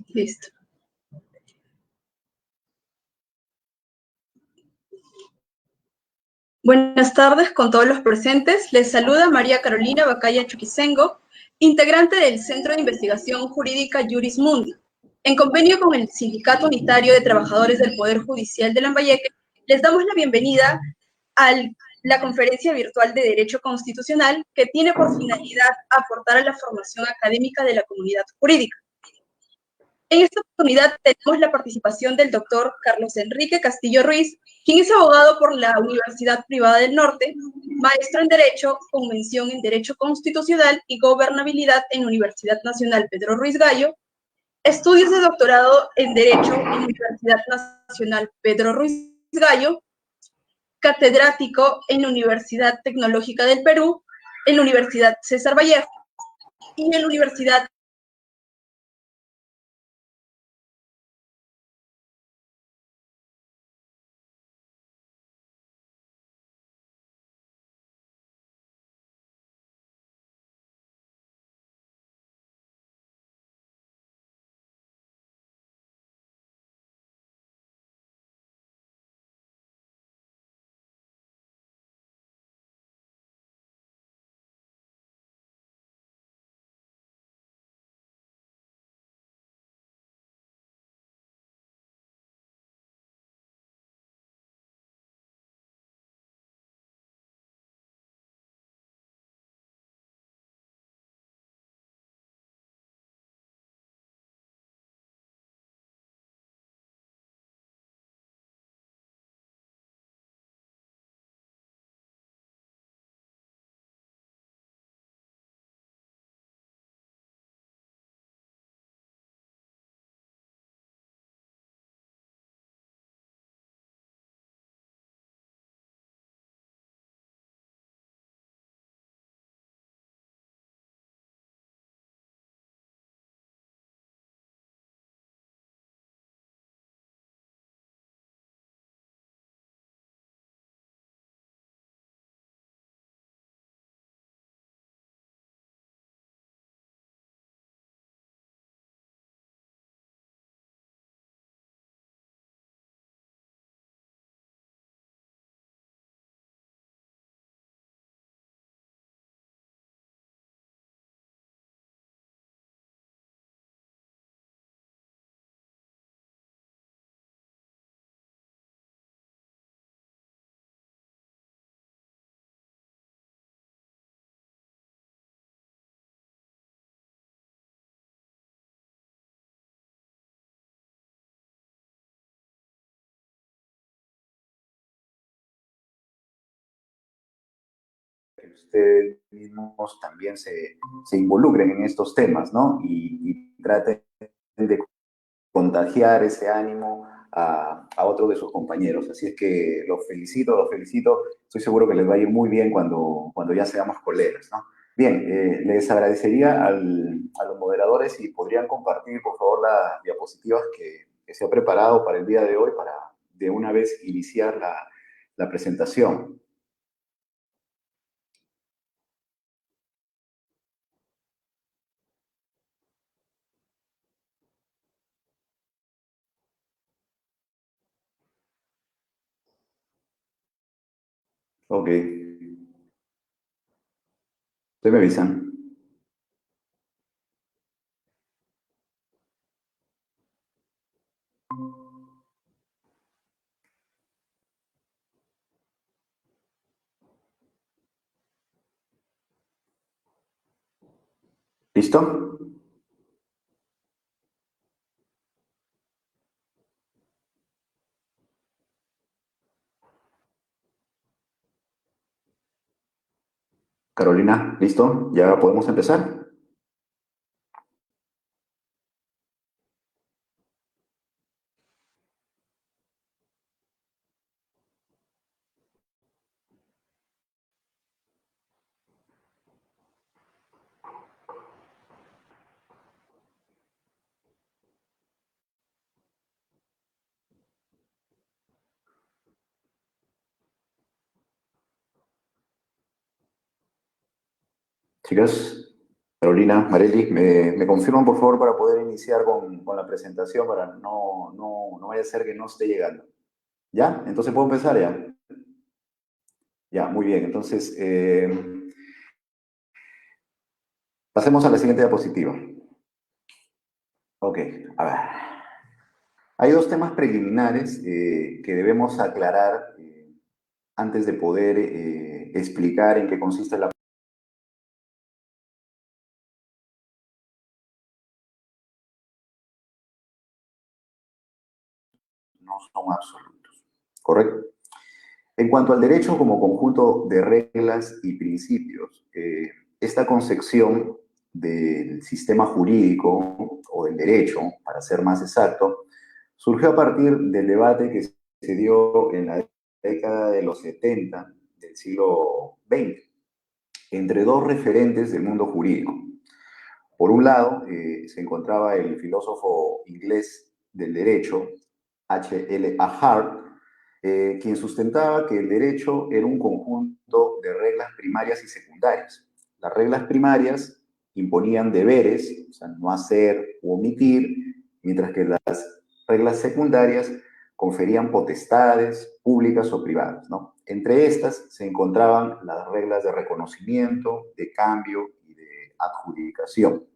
Listo. Buenas tardes con todos los presentes. Les saluda María Carolina Bacaya Chuquisengo, integrante del Centro de Investigación Jurídica Juris Mundi. En convenio con el Sindicato Unitario de Trabajadores del Poder Judicial de Lambayeque, les damos la bienvenida a la conferencia virtual de Derecho Constitucional que tiene por finalidad aportar a la formación académica de la comunidad jurídica. En esta oportunidad tenemos la participación del doctor Carlos Enrique Castillo Ruiz, quien es abogado por la Universidad Privada del Norte, maestro en Derecho, con mención en Derecho Constitucional y Gobernabilidad en la Universidad Nacional Pedro Ruiz Gallo, estudios de doctorado en Derecho en la Universidad Nacional Pedro Ruiz Gallo, catedrático en la Universidad Tecnológica del Perú, en la Universidad César Vallejo y en la Universidad que ustedes mismos también se involucren en estos temas, ¿no? Y traten de contagiar ese ánimo a otro de sus compañeros. Así es que los felicito, los felicito. Estoy seguro que les va a ir muy bien cuando ya seamos colegas, ¿no? Bien, les agradecería a los moderadores si podrían compartir, por favor, las diapositivas que se ha preparado para el día de hoy para de una vez iniciar la presentación. Ok. Ustedes me avisan. ¿Listo? Carolina, ¿listo? ¿Ya podemos empezar? Chicas. Carolina, Marely, me confirman por favor para poder iniciar con la presentación para no vaya a ser que no esté llegando. ¿Ya? Entonces puedo empezar ya. Ya, muy bien. Entonces, pasemos a la siguiente diapositiva. Ok, a ver. Hay dos temas preliminares que debemos aclarar antes de poder explicar en qué consiste la... No son absolutos, ¿correcto? En cuanto al derecho como conjunto de reglas y principios, esta concepción del sistema jurídico o del derecho, para ser más exacto, surgió a partir del debate que se dio en la década de los 70 del siglo XX entre dos referentes del mundo jurídico. Por un lado, se encontraba el filósofo inglés del derecho, H.L.A. Hart, quien sustentaba que el derecho era un conjunto de reglas primarias y secundarias. Las reglas primarias imponían deberes, o sea, no hacer u omitir, mientras que las reglas secundarias conferían potestades públicas o privadas, ¿no? Entre estas se encontraban las reglas de reconocimiento, de cambio y de adjudicación.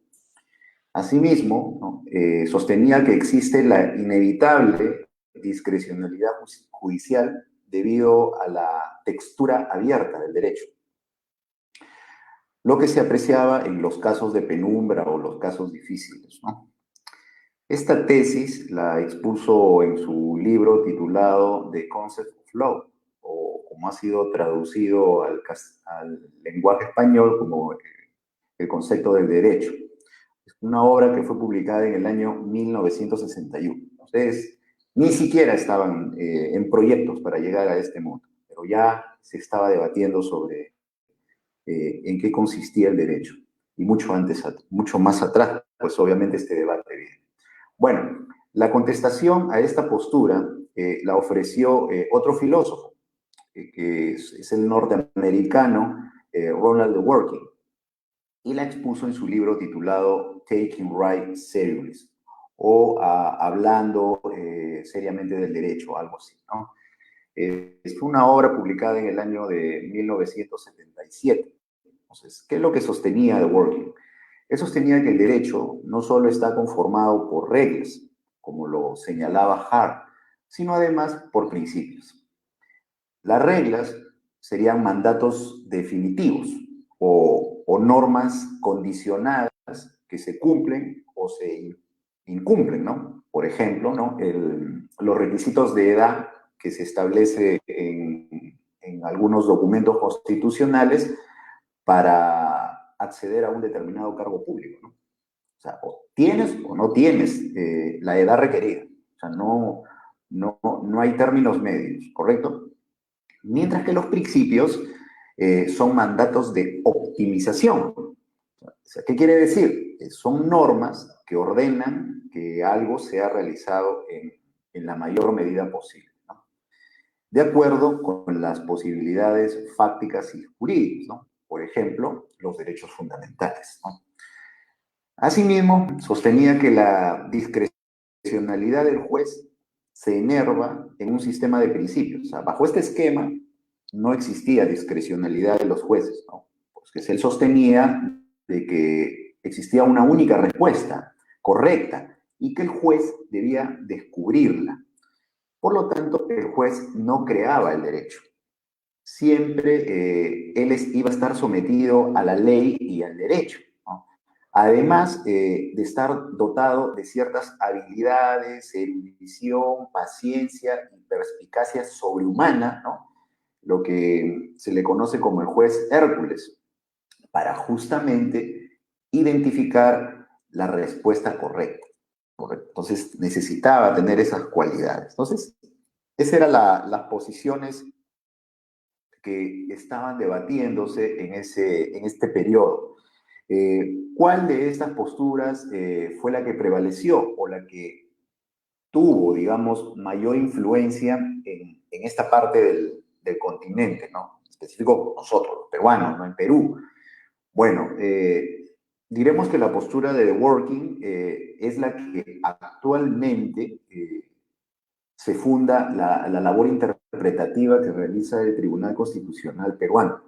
Asimismo, ¿no? Sostenía que existe la inevitable discrecionalidad judicial debido a la textura abierta del derecho, lo que se apreciaba en los casos de penumbra o los casos difíciles, ¿no? Esta tesis la expuso en su libro titulado The Concept of Law, o como ha sido traducido al lenguaje español como el concepto del derecho. Es una obra que fue publicada en el año 1961. Ustedes ni siquiera estaban en proyectos para llegar a este mundo, pero ya se estaba debatiendo sobre en qué consistía el derecho. Y mucho antes, mucho más atrás, pues obviamente este debate viene. Bueno, la contestación a esta postura la ofreció otro filósofo, que es el norteamericano Ronald Dworkin, y la expuso en su libro titulado Taking Right Seriously, o hablando seriamente del derecho, algo así, ¿no? Es una obra publicada en el año de 1977. Entonces, ¿qué es lo que sostenía de Dworkin? Él sostenía que el derecho no solo está conformado por reglas, como lo señalaba Hart, sino además por principios. Las reglas serían mandatos definitivos o normas condicionadas que se cumplen o se incumplen, ¿no? Por ejemplo, ¿no? Los requisitos de edad que se establece en algunos documentos constitucionales para acceder a un determinado cargo público, ¿no? O sea, o tienes o no tienes la edad requerida. O sea, no hay términos medios, ¿correcto? Mientras que los principios son mandatos de optimización. O sea, ¿qué quiere decir? Son normas que ordenan que algo sea realizado en la mayor medida posible, ¿no? De acuerdo con las posibilidades fácticas y jurídicas, ¿no? Por ejemplo, los derechos fundamentales, ¿no? Asimismo, sostenía que la discrecionalidad del juez se enerva en un sistema de principios. O sea, bajo este esquema no existía discrecionalidad de los jueces, ¿no? Porque él sostenía de que existía una única respuesta correcta y que el juez debía descubrirla. Por lo tanto, el juez no creaba el derecho. Siempre él iba a estar sometido a la ley y al derecho, ¿no? Además de estar dotado de ciertas habilidades, erudición, paciencia y perspicacia sobrehumana, ¿no? Lo que se le conoce como el juez Hércules, para justamente identificar la respuesta correcta. ¿Correcto? Entonces necesitaba tener esas cualidades. Entonces, esas eran las posiciones que estaban debatiéndose en este periodo. ¿Cuál de estas posturas fue la que prevaleció o la que tuvo, digamos, mayor influencia en esta parte del continente, ¿no? En específico nosotros, los peruanos, ¿no? En Perú. Bueno, diremos que la postura de The Working es la que actualmente se funda la labor interpretativa que realiza el Tribunal Constitucional peruano.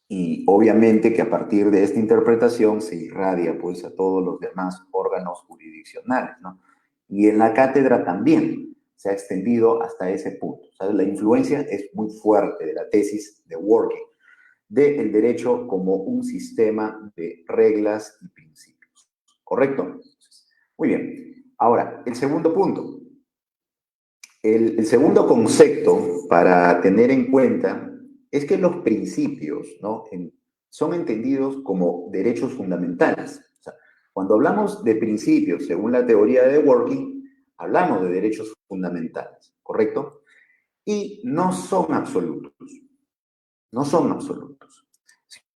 Y obviamente que a partir de esta interpretación se irradia pues a todos los demás órganos jurisdiccionales, ¿no? Y en la cátedra también se ha extendido hasta ese punto. ¿Sabes? La influencia es muy fuerte de la tesis de Working, del derecho como un sistema de reglas y principios. ¿Correcto? Muy bien. Ahora, el segundo punto. El segundo concepto para tener en cuenta es que los principios, ¿no?, son entendidos como derechos fundamentales. O sea, cuando hablamos de principios, según la teoría de Working, hablamos de derechos fundamentales, ¿correcto? Y no son absolutos, no son absolutos,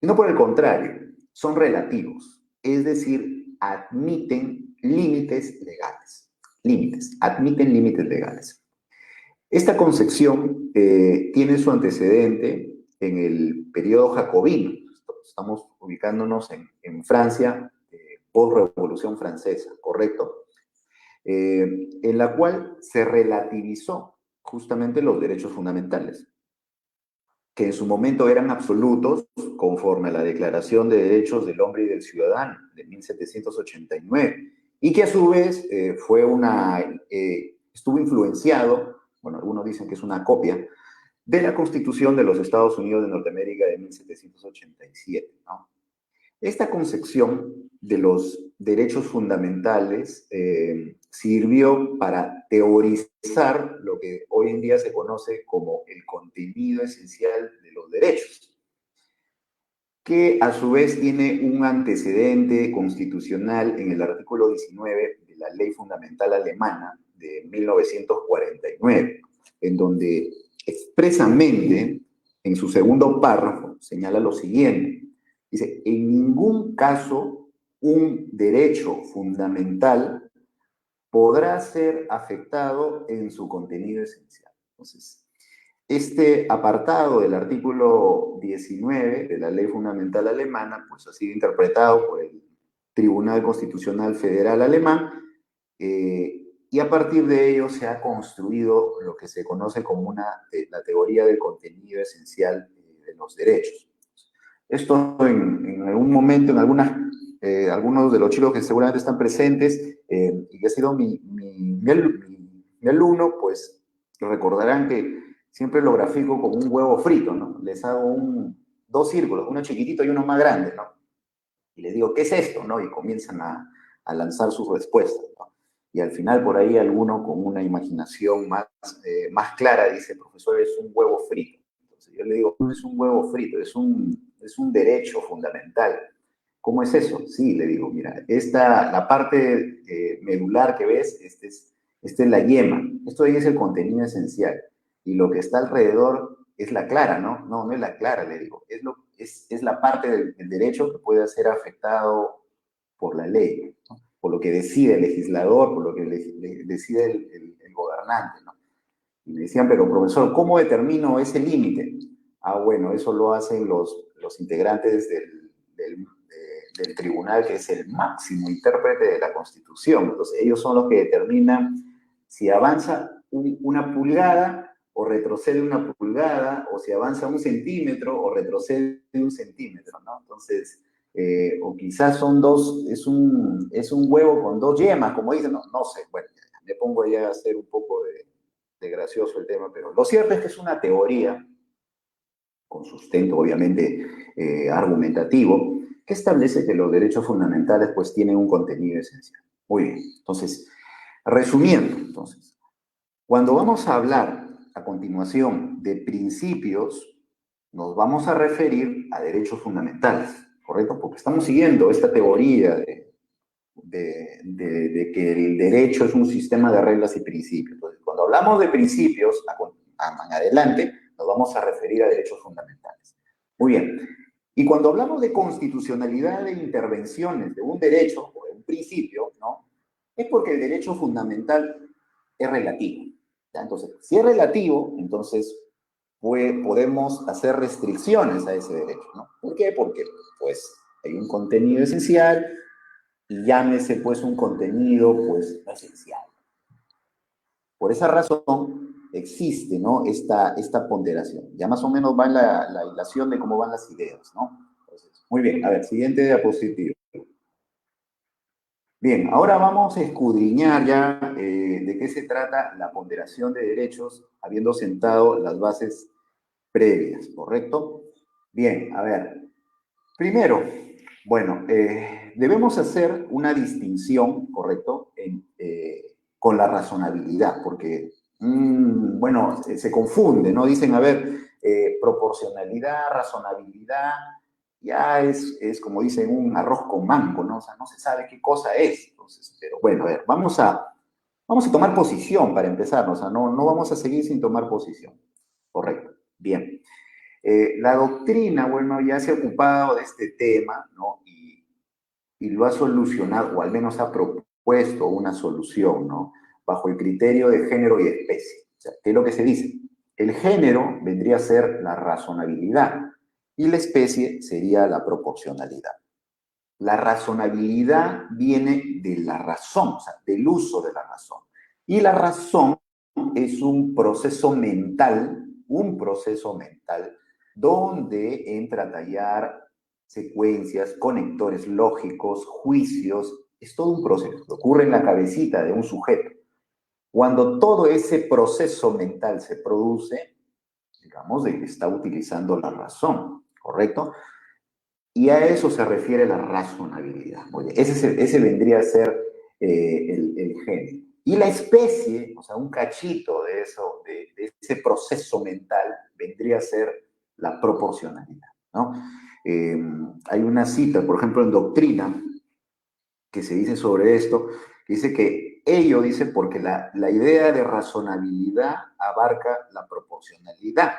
sino por el contrario, son relativos, es decir, admiten límites legales, admiten límites legales. Esta concepción tiene su antecedente en el periodo jacobino. Estamos ubicándonos en Francia, post-revolución francesa, ¿correcto? En la cual se relativizó justamente los derechos fundamentales, que en su momento eran absolutos, conforme a la Declaración de Derechos del Hombre y del Ciudadano de 1789, y que a su vez estuvo influenciado, bueno, algunos dicen que es una copia, de la Constitución de los Estados Unidos de Norteamérica de 1787, ¿no? Esta concepción de los derechos fundamentales sirvió para teorizar lo que hoy en día se conoce como el contenido esencial de los derechos, que a su vez tiene un antecedente constitucional en el artículo 19 de la Ley Fundamental Alemana de 1949, en donde expresamente, en su segundo párrafo, señala lo siguiente. Dice, en ningún caso un derecho fundamental podrá ser afectado en su contenido esencial. Entonces, este apartado del artículo 19 de la Ley Fundamental Alemana, pues ha sido interpretado por el Tribunal Constitucional Federal Alemán, y a partir de ello se ha construido lo que se conoce como la teoría del contenido esencial de los derechos. Esto en algún momento, en algunos de los chicos que seguramente están presentes y que ha sido mi alumno, pues recordarán que siempre lo grafico como un huevo frito, ¿no? Les hago dos círculos, uno chiquitito y uno más grande, ¿no? Y les digo, ¿qué es esto? ¿No? Y comienzan a lanzar sus respuestas, ¿no? Y al final, por ahí, alguno con una imaginación más clara dice, profesor, es un huevo frito. Entonces yo le digo, no es un huevo frito, es un derecho fundamental. ¿Cómo es eso? Sí, le digo, mira, la parte medular que ves, esta es la yema. Esto ahí es el contenido esencial. Y lo que está alrededor es la clara, ¿no? No, no es la clara, le digo. Es la parte del derecho que puede ser afectado por la ley, ¿no? Por lo que decide el legislador, por lo que decide el gobernante, ¿no? Y me decían, pero profesor, ¿cómo determino ese límite? Ah, bueno, eso lo hacen los integrantes del tribunal, que es el máximo intérprete de la Constitución. Entonces, ellos son los que determinan si avanza una pulgada o retrocede una pulgada, o si avanza 1 centímetro o retrocede 1 centímetro, ¿no? Entonces, o quizás es un huevo con 2 yemas, como dicen, no sé, bueno, me pongo ya a hacer un poco de gracioso el tema, pero lo cierto es que es una teoría con sustento obviamente argumentativo, que establece que los derechos fundamentales pues tienen un contenido esencial. Muy bien, entonces, resumiendo, cuando vamos a hablar a continuación de principios, nos vamos a referir a derechos fundamentales, ¿correcto? Porque estamos siguiendo esta teoría de que el derecho es un sistema de reglas y principios. Entonces, cuando hablamos de principios, en adelante, nos vamos a referir a derechos fundamentales. Muy bien. Y cuando hablamos de constitucionalidad de intervenciones de un derecho o de un principio, ¿no? Es porque el derecho fundamental es relativo, ¿ya? Entonces, si es relativo, entonces podemos hacer restricciones a ese derecho, ¿no? ¿Por qué? Porque, pues, Hay un contenido esencial y llámese pues un contenido pues no esencial. Por esa razón existe, ¿no? esta ponderación. Ya más o menos va en la hilación de cómo van las ideas, ¿no? Entonces, muy bien, a ver, siguiente diapositiva. Bien, ahora vamos a escudriñar ya de qué se trata la ponderación de derechos, habiendo sentado las bases previas, ¿correcto? Bien, a ver, primero, bueno, debemos hacer una distinción, ¿correcto?, con la razonabilidad, porque, bueno, se confunde, ¿no? Dicen, a ver, proporcionalidad, razonabilidad, ya es como dicen, un arroz con mango, ¿no? O sea, no se sabe qué cosa es. Entonces, pero bueno, a ver, vamos a tomar posición para empezar, ¿no? O sea, no vamos a seguir sin tomar posición. Correcto, bien. La doctrina, bueno, ya se ha ocupado de este tema, ¿no? Y lo ha solucionado, o al menos ha propuesto una solución, ¿no? Bajo el criterio de género y especie. O sea, ¿qué es lo que se dice? El género vendría a ser la razonabilidad y la especie sería la proporcionalidad. La razonabilidad viene de la razón, o sea, del uso de la razón. Y la razón es un proceso mental donde entra a tallar secuencias, conectores lógicos, juicios. Es todo un proceso que ocurre en la cabecita de un sujeto. Cuando todo ese proceso mental se produce, digamos, de que está utilizando la razón, ¿correcto? Y a eso se refiere la razonabilidad. Oye, ese vendría a ser el género. Y la especie, o sea, un cachito de eso, de ese proceso mental, vendría a ser la proporcionalidad, ¿no? Hay una cita, por ejemplo, en Doctrina, que se dice sobre esto, que dice que ello dice porque la idea de razonabilidad abarca la proporcionalidad,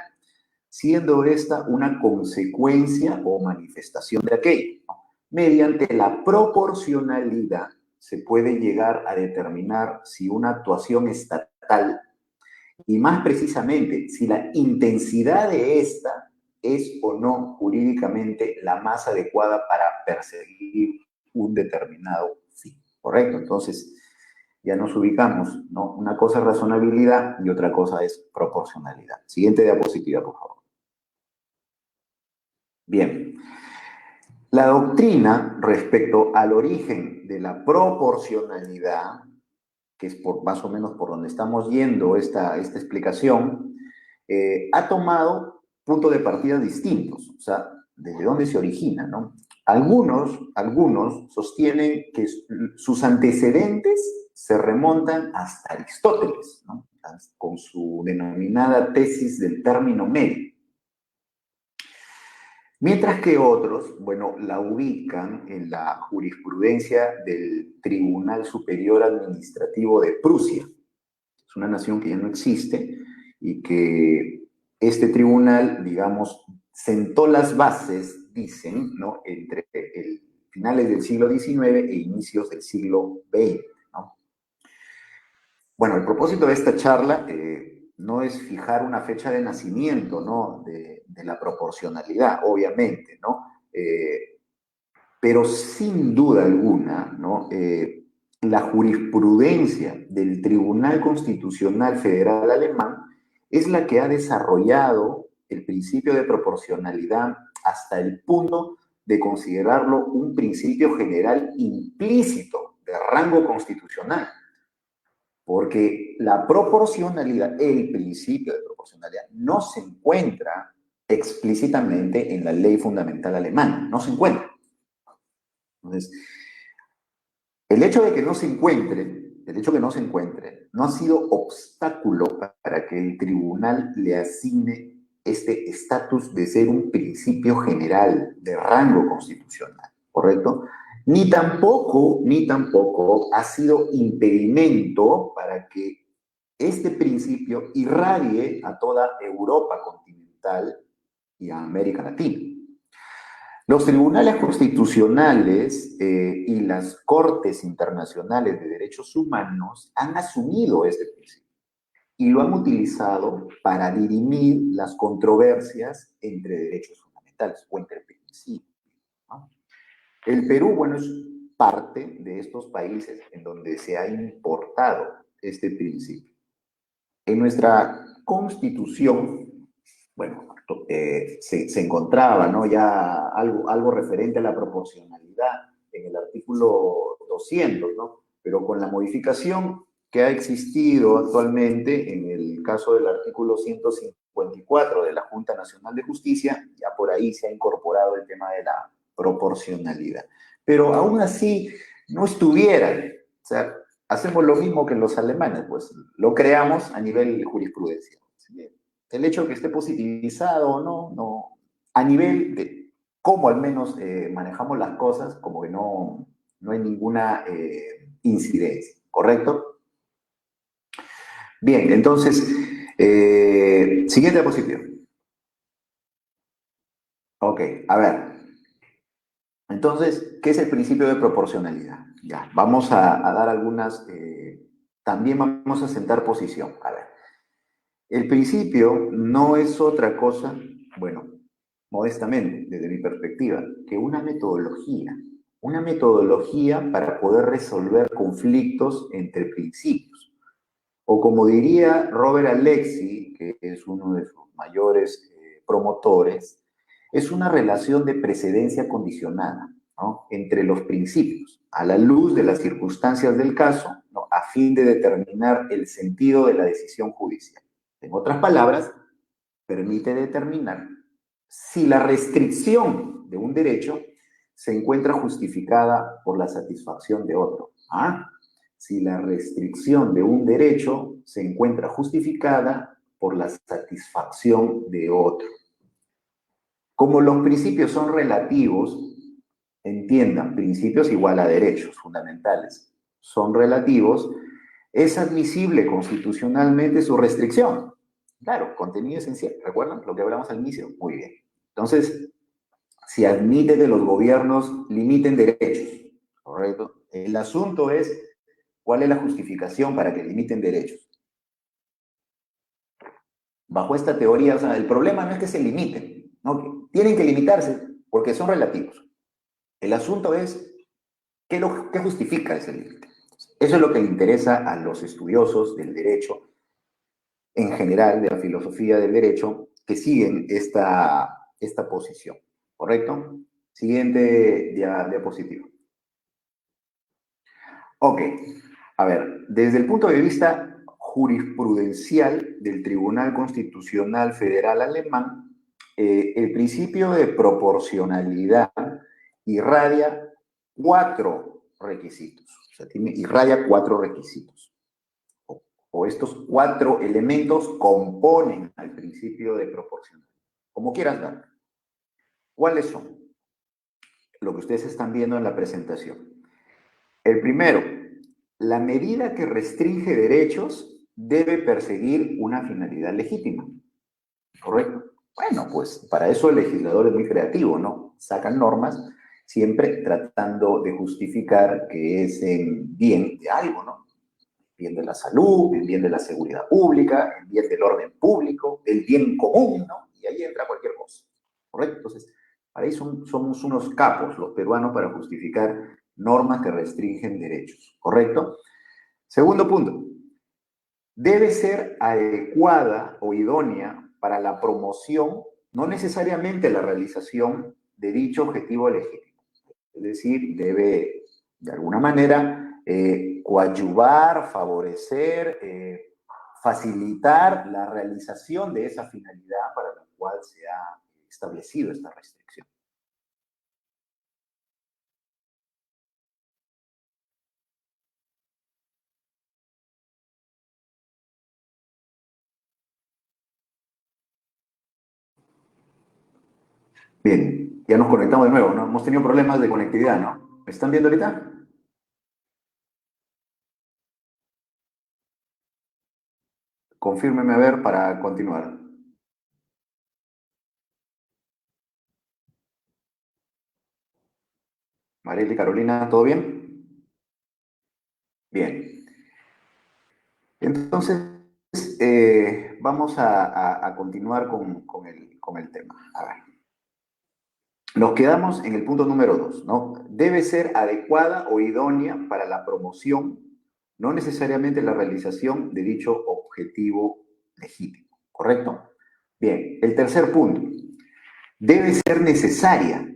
siendo esta una consecuencia o manifestación de aquello, ¿no? Mediante la proporcionalidad se puede llegar a determinar si una actuación estatal, y más precisamente, si la intensidad de esta es o no jurídicamente la más adecuada para perseguir un determinado fin, ¿correcto? Entonces, ya nos ubicamos, ¿no? Una cosa es razonabilidad y otra cosa es proporcionalidad. Siguiente diapositiva, por favor. Bien. La doctrina respecto al origen de la proporcionalidad, que es más o menos por donde estamos yendo esta explicación, ha tomado puntos de partida distintos, o sea, desde dónde se origina, ¿no? Algunos sostienen que sus antecedentes se remontan hasta Aristóteles, ¿no? Con su denominada tesis del término medio. Mientras que otros, bueno, la ubican en la jurisprudencia del Tribunal Superior Administrativo de Prusia. Es una nación que ya no existe y que este tribunal, digamos, sentó las bases, dicen, ¿no?, entre finales del siglo XIX e inicios del siglo XX, ¿no? Bueno, el propósito de esta charla no es fijar una fecha de nacimiento, ¿no?, de la proporcionalidad, obviamente, ¿no? Pero sin duda alguna, ¿no?, la jurisprudencia del Tribunal Constitucional Federal Alemán es la que ha desarrollado el principio de proporcionalidad hasta el punto de considerarlo un principio general implícito de rango constitucional. Porque la proporcionalidad, el principio de proporcionalidad, no se encuentra explícitamente en la ley fundamental alemana, no se encuentra. Entonces, el hecho de que no se encuentre, no ha sido obstáculo para que el tribunal le asigne este estatus de ser un principio general de rango constitucional, ¿correcto? Ni tampoco ha sido impedimento para que este principio irradie a toda Europa continental y a América Latina. Los tribunales constitucionales y las cortes internacionales de derechos humanos han asumido este principio y lo han utilizado para dirimir las controversias entre derechos fundamentales o entre principios, ¿no? El Perú, bueno, es parte de estos países en donde se ha importado este principio. En nuestra Constitución, bueno, se encontraba, ¿no?, ya algo referente a la proporcionalidad en el artículo 200, ¿no? Pero con la modificación que ha existido actualmente en el caso del artículo 154 de la Junta Nacional de Justicia, ya por ahí se ha incorporado el tema de la proporcionalidad. Pero aún así no estuviera, o sea, hacemos lo mismo que los alemanes, pues lo creamos a nivel jurisprudencia. El hecho de que esté positivizado o no, no, a nivel de cómo al menos manejamos las cosas, como que no hay ninguna incidencia, ¿correcto? Bien, entonces, siguiente diapositiva. Ok, a ver. Entonces, ¿qué es el principio de proporcionalidad? Ya, vamos a dar algunas, también vamos a sentar posición. A ver, el principio no es otra cosa, bueno, modestamente, desde mi perspectiva, que una metodología para poder resolver conflictos entre principios. O como diría Robert Alexi, que es uno de sus mayores promotores, es una relación de precedencia condicionada, ¿no?, entre los principios, a la luz de las circunstancias del caso, ¿no?, a fin de determinar el sentido de la decisión judicial. En otras palabras, permite determinar si la restricción de un derecho se encuentra justificada por la satisfacción de otro. ¿Ah? Si la restricción de un derecho se encuentra justificada por la satisfacción de otro. Como los principios son relativos, entiendan, principios igual a derechos fundamentales, son relativos, es admisible constitucionalmente su restricción. Claro, contenido esencial, ¿recuerdan lo que hablamos al inicio? Muy bien. Entonces, si admite que los gobiernos limiten derechos, ¿correcto? El asunto es, ¿cuál es la justificación para que limiten derechos? Bajo esta teoría, o sea, el problema no es que se limiten, ¿no? Tienen que limitarse porque son relativos. El asunto es, ¿qué justifica ese límite? Eso es lo que le interesa a los estudiosos del derecho, en general, de la filosofía del derecho, que siguen esta posición, ¿correcto? Siguiente diapositiva. Ok, a ver, desde el punto de vista jurisprudencial del Tribunal Constitucional Federal Alemán, el principio de proporcionalidad irradia cuatro requisitos, o sea, irradia cuatro requisitos, o estos cuatro elementos componen al principio de proporcionalidad, como quieras ver. ¿Cuáles son? Lo que ustedes están viendo en la presentación. El primero, la medida que restringe derechos debe perseguir una finalidad legítima. ¿Correcto? Bueno, pues para eso el legislador es muy creativo, ¿no? Sacan normas siempre tratando de justificar que es en bien de algo, ¿no? Bien de la salud, el bien de la seguridad pública, el bien del orden público, el bien común, ¿no? Y ahí entra cualquier cosa, ¿correcto? Entonces, para ahí somos unos capos los peruanos para justificar normas que restringen derechos, ¿correcto? Segundo punto, debe ser adecuada o idónea para la promoción, no necesariamente la realización de dicho objetivo legítimo. Es decir, debe de alguna manera coadyuvar, favorecer, facilitar la realización de esa finalidad para la cual se ha establecido esta restricción. Bien, ya nos conectamos de nuevo, ¿no? Hemos tenido problemas de conectividad, ¿no? ¿Me están viendo ahorita? Confírmeme a ver para continuar. Mariela y Carolina, ¿todo bien? Bien. Entonces, vamos a continuar con el tema. A ver. nos quedamos en el punto número 2, ¿no? Debe ser adecuada o idónea para la promoción, no necesariamente la realización de dicho objetivo legítimo, ¿correcto? Bien, el tercer punto, debe ser necesaria.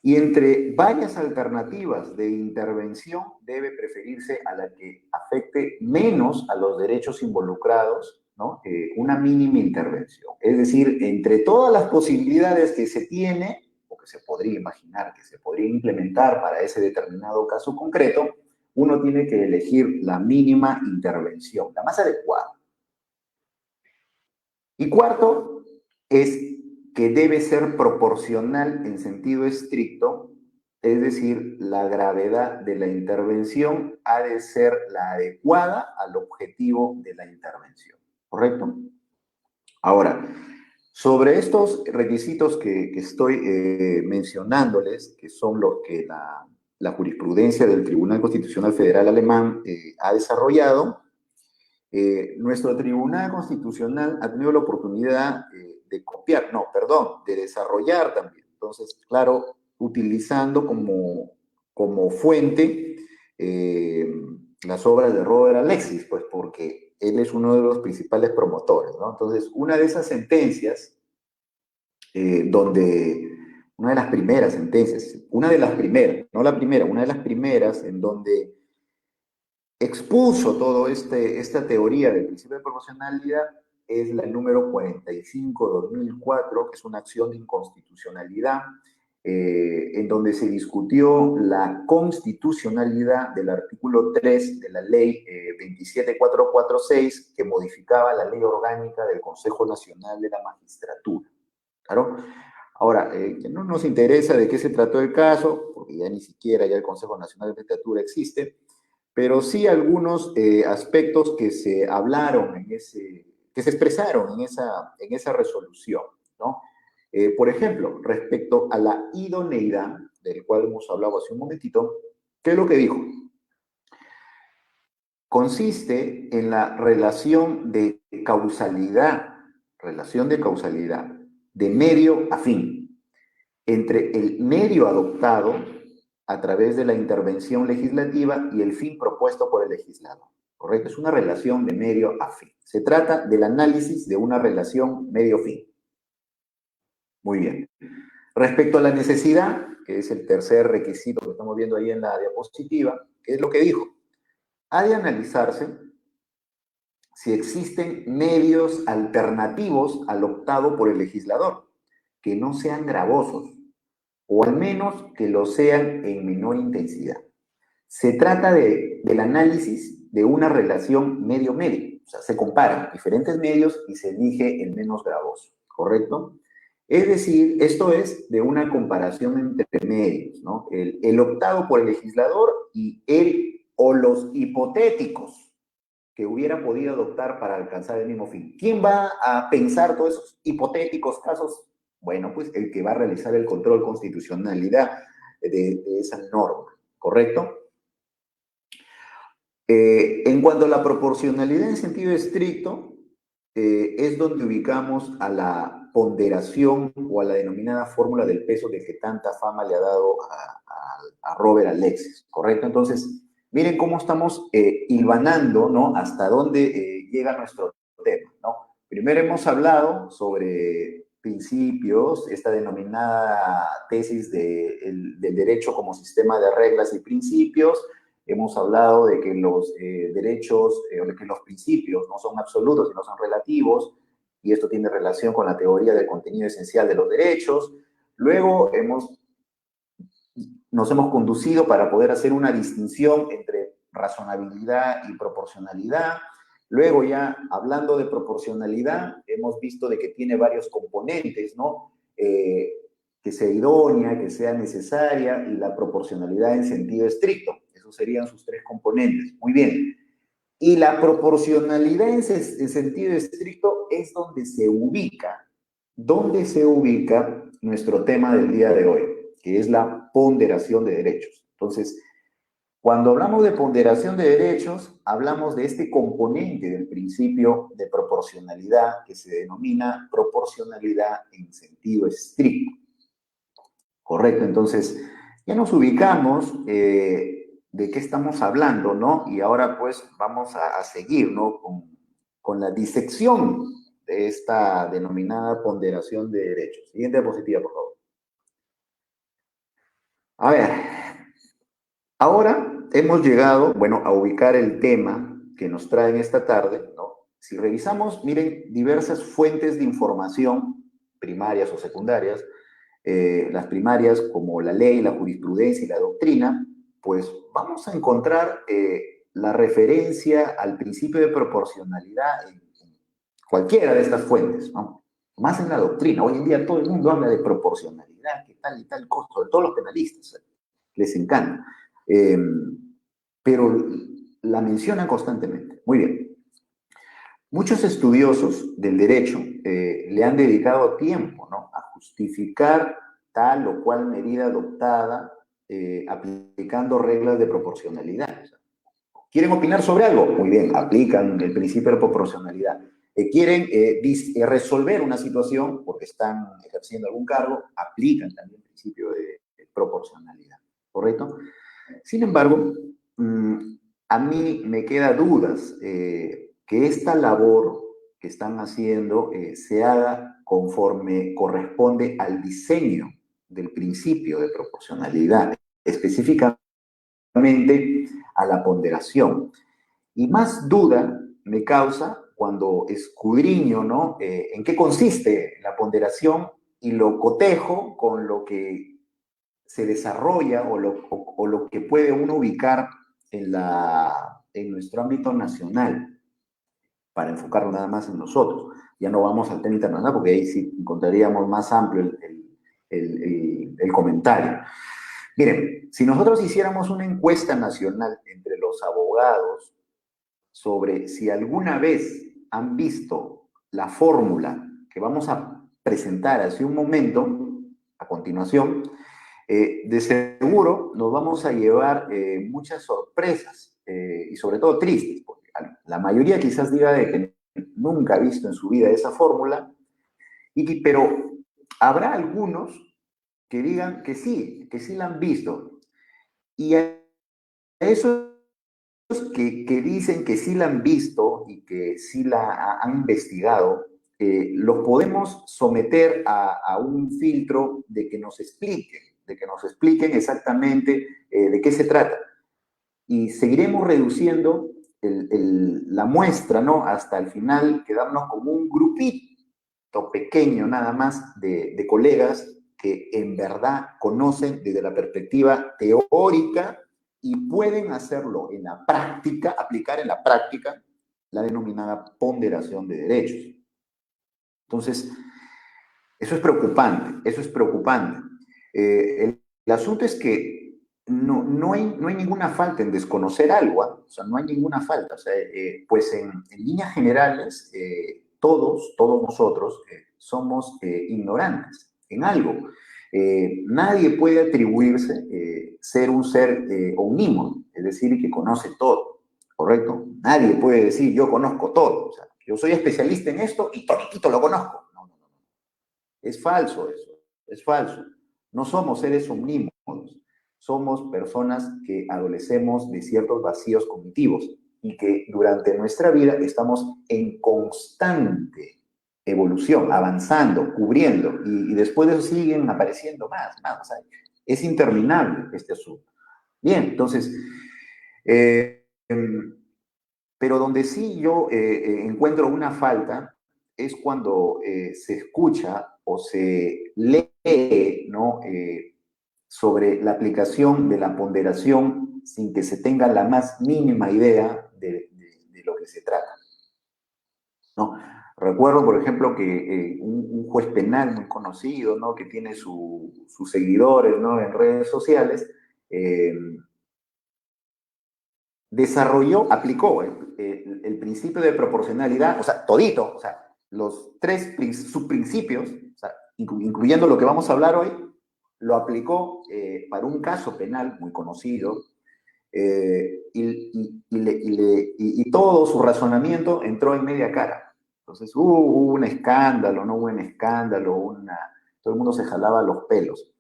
Y entre varias alternativas de intervención debe preferirse a la que afecte menos a los derechos involucrados, ¿no? Una mínima intervención. Es decir, entre todas las posibilidades que se tiene, o que se podría imaginar que se podría implementar para ese determinado caso concreto, uno tiene que elegir la mínima intervención, la más adecuada. Y cuarto, es que debe ser proporcional en sentido estricto, es decir, la gravedad de la intervención ha de ser la adecuada al objetivo de la intervención, ¿correcto? Ahora, sobre estos requisitos que estoy mencionándoles, que son los que la jurisprudencia del Tribunal Constitucional Federal Alemán ha desarrollado, nuestro Tribunal Constitucional ha tenido la oportunidad de copiar, no, perdón, de desarrollar también. Entonces, claro, utilizando como fuente las obras de Robert Alexis, pues porque él es uno de los principales promotores, ¿no? Entonces, una de esas sentencias, una de las primeras sentencias, una de las primeras, no la primera, una de las primeras en donde expuso todo esta teoría del principio de proporcionalidad es la número 45/2004, que es una acción de inconstitucionalidad, en donde se discutió la constitucionalidad del artículo 3 de la ley 27446, que modificaba la ley orgánica del Consejo Nacional de la Magistratura. ¿Claro? Ahora, no nos interesa de qué se trató el caso, porque ya ni siquiera ya el Consejo Nacional de la Magistratura existe, pero sí algunos aspectos que se hablaron que se expresaron en esa resolución, ¿no? Por ejemplo, respecto a la idoneidad, del cual hemos hablado hace un momentito, ¿qué es lo que dijo? Consiste en la relación de causalidad, de medio a fin, entre el medio adoptado a través de la intervención legislativa y el fin propuesto por el legislador. ¿Correcto? Es una relación de medio a fin. Se trata del análisis de una relación medio-fin. Muy bien. Respecto a la necesidad, que es el tercer requisito que estamos viendo ahí en la diapositiva, ¿qué es lo que dijo? Ha de analizarse si existen medios alternativos al optado por el legislador, que no sean gravosos, o al menos que lo sean en menor intensidad. Se trata del análisis de una relación medio-medio. O sea, se comparan diferentes medios y se elige el menos gravoso, ¿correcto? Es decir, esto es de una comparación entre medios, ¿no? El optado por el legislador y el o los hipotéticos que hubiera podido adoptar para alcanzar el mismo fin. ¿Quién va a pensar todos esos hipotéticos casos? Bueno, pues el que va a realizar el control de constitucionalidad de esa norma, ¿correcto? En cuanto a la proporcionalidad en sentido estricto, es donde ubicamos a la ponderación o a la denominada fórmula del peso de que tanta fama le ha dado a Robert Alexis, ¿correcto? Entonces, miren cómo estamos hilvanando, ¿no? Hasta dónde llega nuestro tema, ¿no? Primero hemos hablado sobre principios, esta denominada tesis del derecho como sistema de reglas y principios. Hemos hablado de que los derechos, o de que los principios no son absolutos, sino son relativos, y esto tiene relación con la teoría del contenido esencial de los derechos. Luego nos hemos conducido para poder hacer una distinción entre razonabilidad y proporcionalidad. Luego ya hablando de proporcionalidad, hemos visto de que tiene varios componentes, ¿no? Que sea idónea, que sea necesaria y la proporcionalidad en sentido estricto. Esos serían sus tres componentes. Muy bien. Y la proporcionalidad en sentido estricto es donde se ubica nuestro tema del día de hoy, que es la ponderación de derechos. Entonces, Cuando hablamos de ponderación de derechos, hablamos de este componente del principio de proporcionalidad que se denomina proporcionalidad en sentido estricto. Correcto, entonces ya nos ubicamos de qué estamos hablando, ¿no? Y ahora pues vamos a seguir, ¿no? Con la disección de esta denominada ponderación de derechos. Siguiente diapositiva, por favor. A ver, ahora hemos llegado, bueno, a ubicar el tema que nos traen esta tarde, ¿no? Si revisamos, miren, diversas fuentes de información, primarias o secundarias, las primarias como la ley, la jurisprudencia y la doctrina, pues vamos a encontrar la referencia al principio de proporcionalidad en cualquiera de estas fuentes, ¿no? Más en la doctrina. Hoy en día todo el mundo habla de proporcionalidad, que tal y tal cosa, sobre todo los penalistas, les encanta. Pero la mencionan constantemente. Muy bien. Muchos estudiosos del derecho le han dedicado tiempo, ¿no?, a justificar tal o cual medida adoptada aplicando reglas de proporcionalidad. ¿Quieren opinar sobre algo? Muy bien, aplican el principio de proporcionalidad. ¿Quieren resolver una situación porque están ejerciendo algún cargo? Aplican también el principio de proporcionalidad, ¿correcto? Sin embargo, a mí me queda dudas que esta labor que están haciendo se haga conforme corresponde al diseño del principio de proporcionalidad, específicamente a la ponderación. Y más duda me causa cuando escudriño, ¿no?, en qué consiste la ponderación y lo cotejo con lo que se desarrolla o lo que puede uno ubicar en nuestro ámbito nacional, para enfocarlo nada más en nosotros. Ya no vamos al tema internacional porque ahí sí encontraríamos más amplio el comentario. Miren, si nosotros hiciéramos una encuesta nacional entre los abogados sobre si alguna vez han visto la fórmula que vamos a presentar hace un momento, a continuación, de seguro nos vamos a llevar muchas sorpresas y sobre todo tristes, porque la mayoría quizás diga de que nunca ha visto en su vida esa fórmula, pero habrá algunos que digan que sí la han visto. Y a esos que dicen que sí la han visto y que sí la han investigado, los podemos someter a un filtro de que nos expliquen exactamente de qué se trata. Y seguiremos reduciendo la muestra, ¿no?, hasta el final quedarnos como un grupito pequeño nada más de colegas que en verdad conocen desde la perspectiva teórica y pueden hacerlo en la práctica, aplicar en la práctica la denominada ponderación de derechos. Entonces, eso es preocupante, eso es preocupante. El asunto es que no hay ninguna falta en desconocer algo, ¿eh? O sea, no hay ninguna falta. O sea, pues en líneas generales, todos nosotros somos ignorantes en algo. Nadie puede atribuirse ser un ser omnímodo, es decir, que conoce todo, ¿correcto? Nadie puede decir yo conozco todo, o sea, yo soy especialista en esto y toditito lo conozco. No. Es falso eso, es falso. No somos seres omnímodos, somos personas que adolecemos de ciertos vacíos cognitivos y que durante nuestra vida estamos en constante evolución, avanzando, cubriendo, y después de eso siguen apareciendo más. O sea, es interminable este asunto. Bien, entonces, pero donde sí yo encuentro una falta es cuando se escucha o se lee, ¿no?, sobre la aplicación de la ponderación sin que se tenga la más mínima idea de lo que se trata, ¿no? Recuerdo, por ejemplo, que un juez penal muy conocido, ¿no?, que tiene sus seguidores, ¿no?, en redes sociales, aplicó el principio de proporcionalidad, o sea, todito, o sea, los tres subprincipios, o sea, incluyendo lo que vamos a hablar hoy, lo aplicó para un caso penal muy conocido Y todo su razonamiento entró en media cara. Entonces hubo un escándalo, no hubo un escándalo, todo el mundo se jalaba los pelos.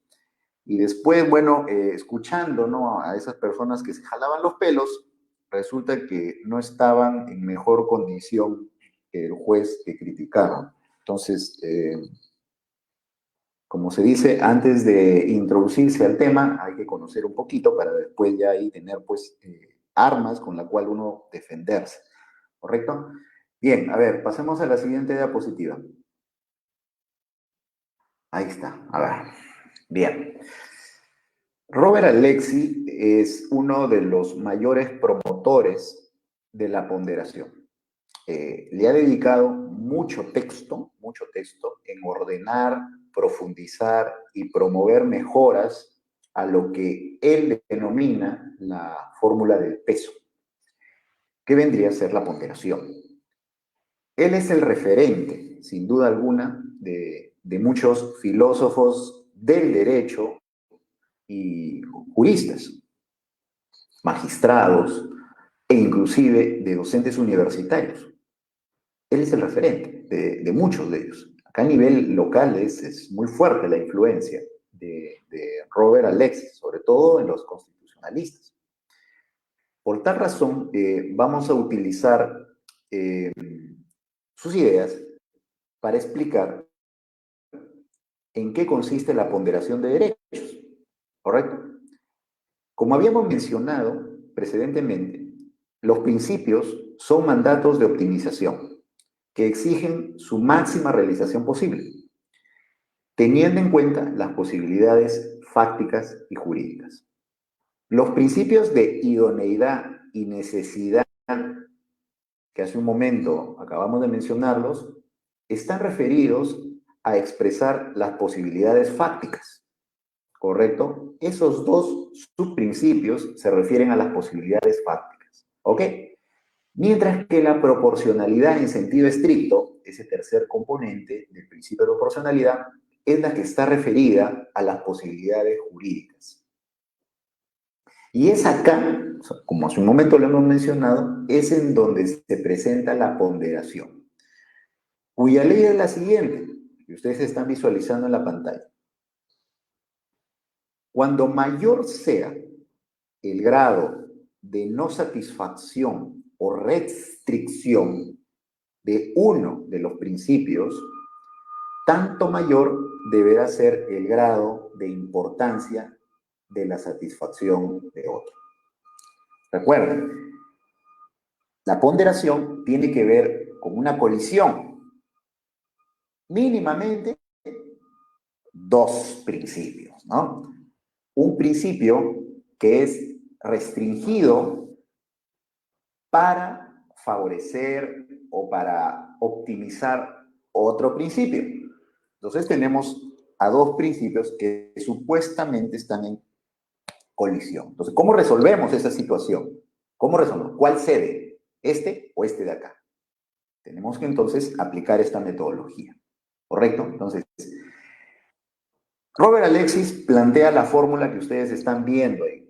Y después, bueno, escuchando, ¿no?, a esas personas que se jalaban los pelos, resulta que no estaban en mejor condición que el juez que criticaron. Entonces, como se dice, antes de introducirse al tema, hay que conocer un poquito para después ya ahí tener, pues, armas con la cual uno defenderse. ¿Correcto? Bien, a ver, pasemos a la siguiente diapositiva. Ahí está, a ver. Bien. Robert Alexy es uno de los mayores promotores de la ponderación. Le ha dedicado mucho texto en ordenar, profundizar y promover mejoras a lo que él denomina la fórmula del peso, que vendría a ser la ponderación. Él es el referente, sin duda alguna, de muchos filósofos del derecho y juristas, magistrados e inclusive de docentes universitarios. Él es el referente de muchos de ellos. Acá a nivel local es muy fuerte la influencia de Robert Alexy, sobre todo en los constitucionalistas. Por tal razón, vamos a utilizar sus ideas para explicar en qué consiste la ponderación de derechos, ¿correcto? Como habíamos mencionado precedentemente, los principios son mandatos de optimización que exigen su máxima realización posible, teniendo en cuenta las posibilidades fácticas y jurídicas. Los principios de idoneidad y necesidad, que hace un momento acabamos de mencionarlos, están referidos a expresar las posibilidades fácticas, ¿correcto? Esos dos subprincipios se refieren a las posibilidades fácticas, ¿ok? Mientras que la proporcionalidad en sentido estricto, ese tercer componente del principio de proporcionalidad, es la que está referida a las posibilidades jurídicas. Y es acá, como hace un momento lo hemos mencionado, es en donde se presenta la ponderación, cuya ley es la siguiente, que ustedes están visualizando en la pantalla. Cuando mayor sea el grado de no satisfacción o restricción de uno de los principios, tanto mayor deberá ser el grado de importancia de la satisfacción de otro. Recuerden, la ponderación tiene que ver con una colisión, mínimamente dos principios, ¿no? Un principio que es restringido para favorecer o para optimizar otro principio. Entonces tenemos a dos principios que supuestamente están en colisión. Entonces, ¿cómo resolvemos esa situación? ¿Cómo resolvemos? ¿Cuál cede? ¿Este o este de acá? Tenemos que entonces aplicar esta metodología. ¿Correcto? Entonces, Robert Alexis plantea la fórmula que ustedes están viendo ahí.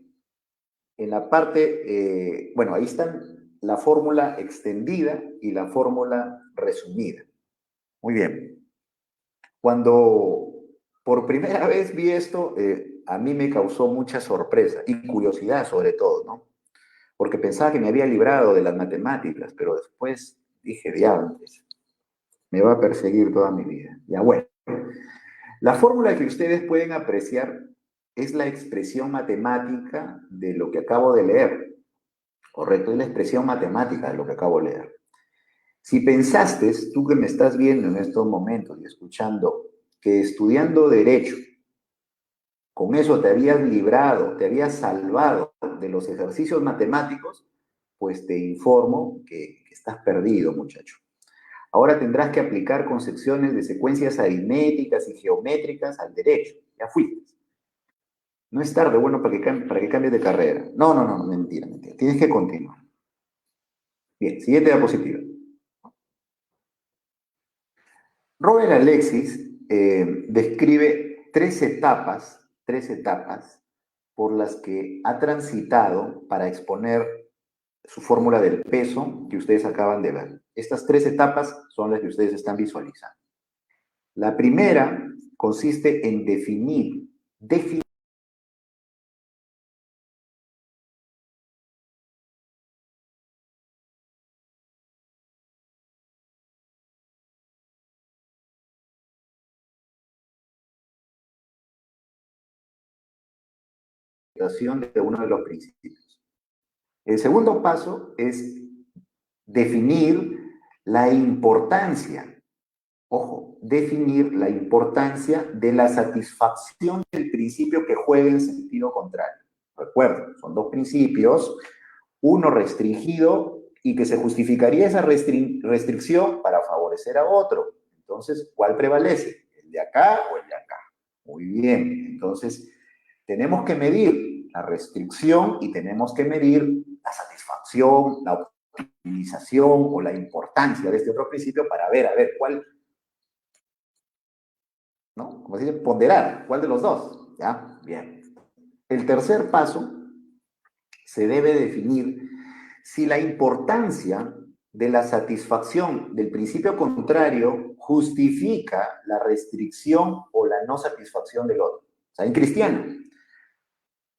En la parte, bueno, ahí están la fórmula extendida y la fórmula resumida. Muy bien. Cuando por primera vez vi esto, a mí me causó mucha sorpresa y curiosidad sobre todo, ¿no? Porque pensaba que me había librado de las matemáticas, pero después dije, diablos, me va a perseguir toda mi vida. Ya bueno. La fórmula que ustedes pueden apreciar es la expresión matemática de lo que acabo de leer. Correcto, es la expresión matemática de lo que acabo de leer. Si pensaste, tú que me estás viendo en estos momentos y escuchando, que estudiando Derecho, con eso te habías librado, te habías salvado de los ejercicios matemáticos, pues te informo que estás perdido, muchacho. Ahora tendrás que aplicar concepciones de secuencias aritméticas y geométricas al derecho. Ya fuiste. No es tarde, bueno, para que cambies de carrera. No, mentira. Tienes que continuar. Bien, siguiente diapositiva. Robert Alexis describe tres etapas por las que ha transitado para exponer su fórmula del peso que ustedes acaban de ver. Estas 3 etapas son las que ustedes están visualizando. La primera consiste en definir de uno de los principios. El segundo paso es definir la importancia, ojo, definir la importancia de la satisfacción del principio que juega en sentido contrario. Recuerden, son 2 principios, uno restringido y que se justificaría esa restricción para favorecer a otro. Entonces, ¿cuál prevalece? ¿El de acá o el de acá? Muy bien, entonces tenemos que medir la restricción y tenemos que medir la satisfacción, la optimización o la importancia de este otro principio para ver, a ver, cuál, ¿no? Como se dice, ponderar, ¿cuál de los dos? ¿Ya? Bien. El tercer paso se debe definir si la importancia de la satisfacción del principio contrario justifica la restricción o la no satisfacción del otro. O sea, en cristiano,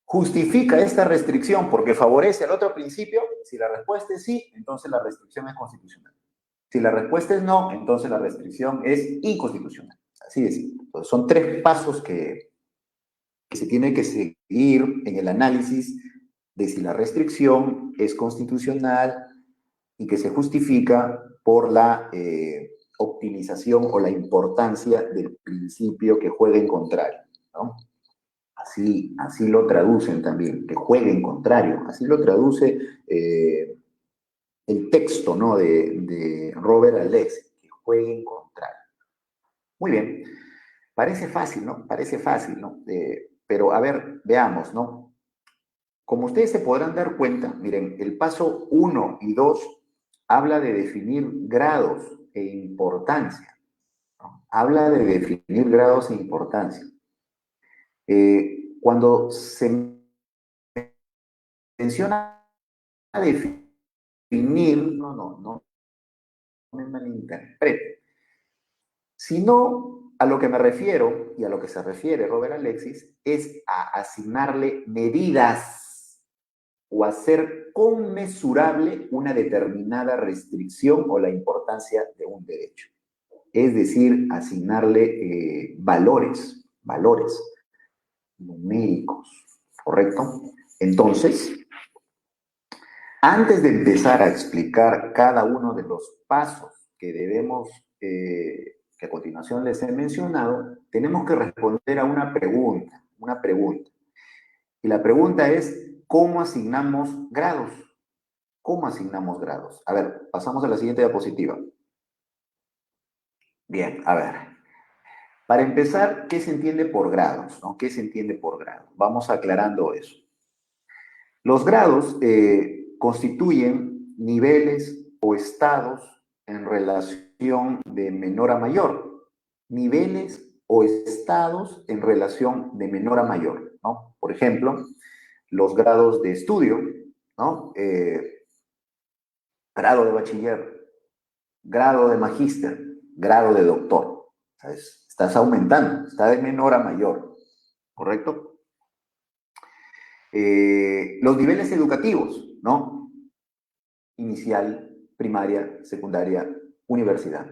¿justifica esta restricción porque favorece al otro principio? Si la respuesta es sí, entonces la restricción es constitucional. Si la respuesta es no, entonces la restricción es inconstitucional. Así es. Entonces, son 3 pasos que se tienen que seguir en el análisis de si la restricción es constitucional y que se justifica por la optimización o la importancia del principio que juega en contrario, ¿no? Así lo traducen también, que juegue en contrario. Así lo traduce el texto, ¿no? de Robert Alexis, que juegue en contrario. Muy bien. Parece fácil, ¿no? Parece fácil, ¿no? Pero a ver, veamos, ¿no? Como ustedes se podrán dar cuenta, miren, el paso 1 y 2 habla de definir grados e importancia, ¿no? Habla de definir grados e importancia. Cuando se menciona definir, no me malinterprete, sino a lo que me refiero y a lo que se refiere Robert Alexis es a asignarle medidas o hacer conmensurable una determinada restricción o la importancia de un derecho. Es decir, asignarle valores numéricos, ¿correcto? Entonces, antes de empezar a explicar cada uno de los pasos que debemos, que a continuación les he mencionado, tenemos que responder a una pregunta. Y la pregunta es, ¿cómo asignamos grados? ¿Cómo asignamos grados? A ver, pasamos a la siguiente diapositiva. Bien, a ver. Para empezar, ¿qué se entiende por grados? ¿No? ¿Qué se entiende por grado? Vamos aclarando eso. Los grados constituyen niveles o estados en relación de menor a mayor. Niveles o estados en relación de menor a mayor, ¿no? Por ejemplo, los grados de estudio, ¿no? Grado de bachiller, grado de magíster, grado de doctor. ¿Sabes? Estás aumentando, está de menor a mayor, ¿correcto? Los niveles educativos, ¿no? Inicial, primaria, secundaria, universidad,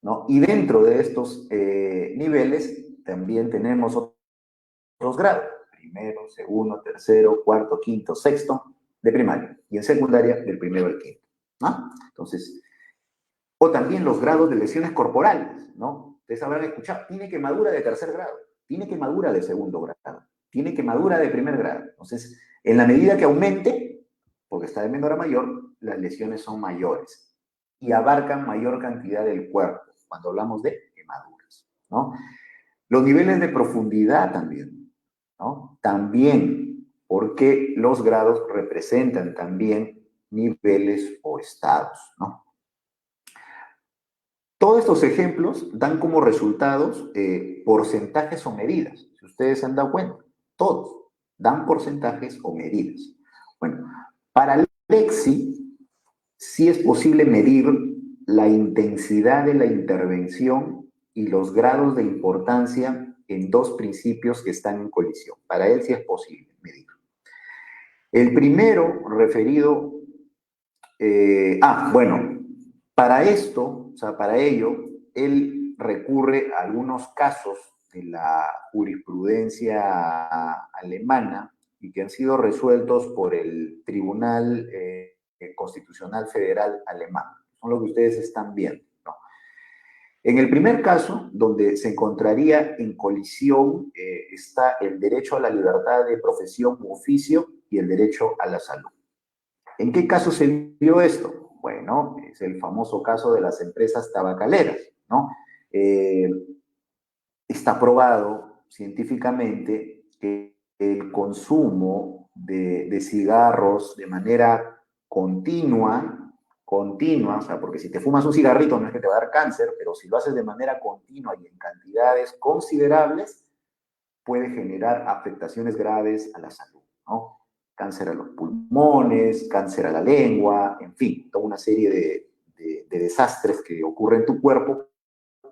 ¿no? Y dentro de estos niveles también tenemos otros grados, primero, segundo, tercero, cuarto, quinto, sexto, de primaria, y en secundaria del primero al quinto, ¿no? Entonces, o también los grados de lesiones corporales, ¿no? Ustedes habrán escuchado, tiene quemadura de tercer grado, tiene quemadura de segundo grado, tiene quemadura de primer grado. Entonces, en la medida que aumente, porque está de menor a mayor, las lesiones son mayores y abarcan mayor cantidad del cuerpo, cuando hablamos de quemaduras, ¿no? Los niveles de profundidad también, ¿no? También, porque los grados representan también niveles o estados, ¿no? Todos estos ejemplos dan como resultados porcentajes o medidas, si ustedes se han dado cuenta, todos. dan porcentajes o medidas. Bueno, para Lexi sí es posible medir la intensidad de la intervención y los grados de importancia en dos principios que están en colisión. Para él sí es posible medir. El primero, referido, bueno, para esto, o sea, para ello, él recurre a algunos casos de la jurisprudencia alemana y que han sido resueltos por el Tribunal Constitucional Federal Alemán. Son lo que ustedes están viendo, ¿no? En el primer caso, donde se encontraría en colisión, está el derecho a la libertad de profesión u oficio y el derecho a la salud. ¿En qué caso se vio esto? Bueno, es el famoso caso de las empresas tabacaleras, ¿no? Está probado científicamente que el consumo de cigarros de manera continua, o sea, porque si te fumas un cigarrito no es que te va a dar cáncer, pero si lo haces de manera continua y en cantidades considerables, puede generar afectaciones graves a la salud, ¿no? Cáncer a los pulmones, cáncer a la lengua, en fin, toda una serie de desastres que ocurren en tu cuerpo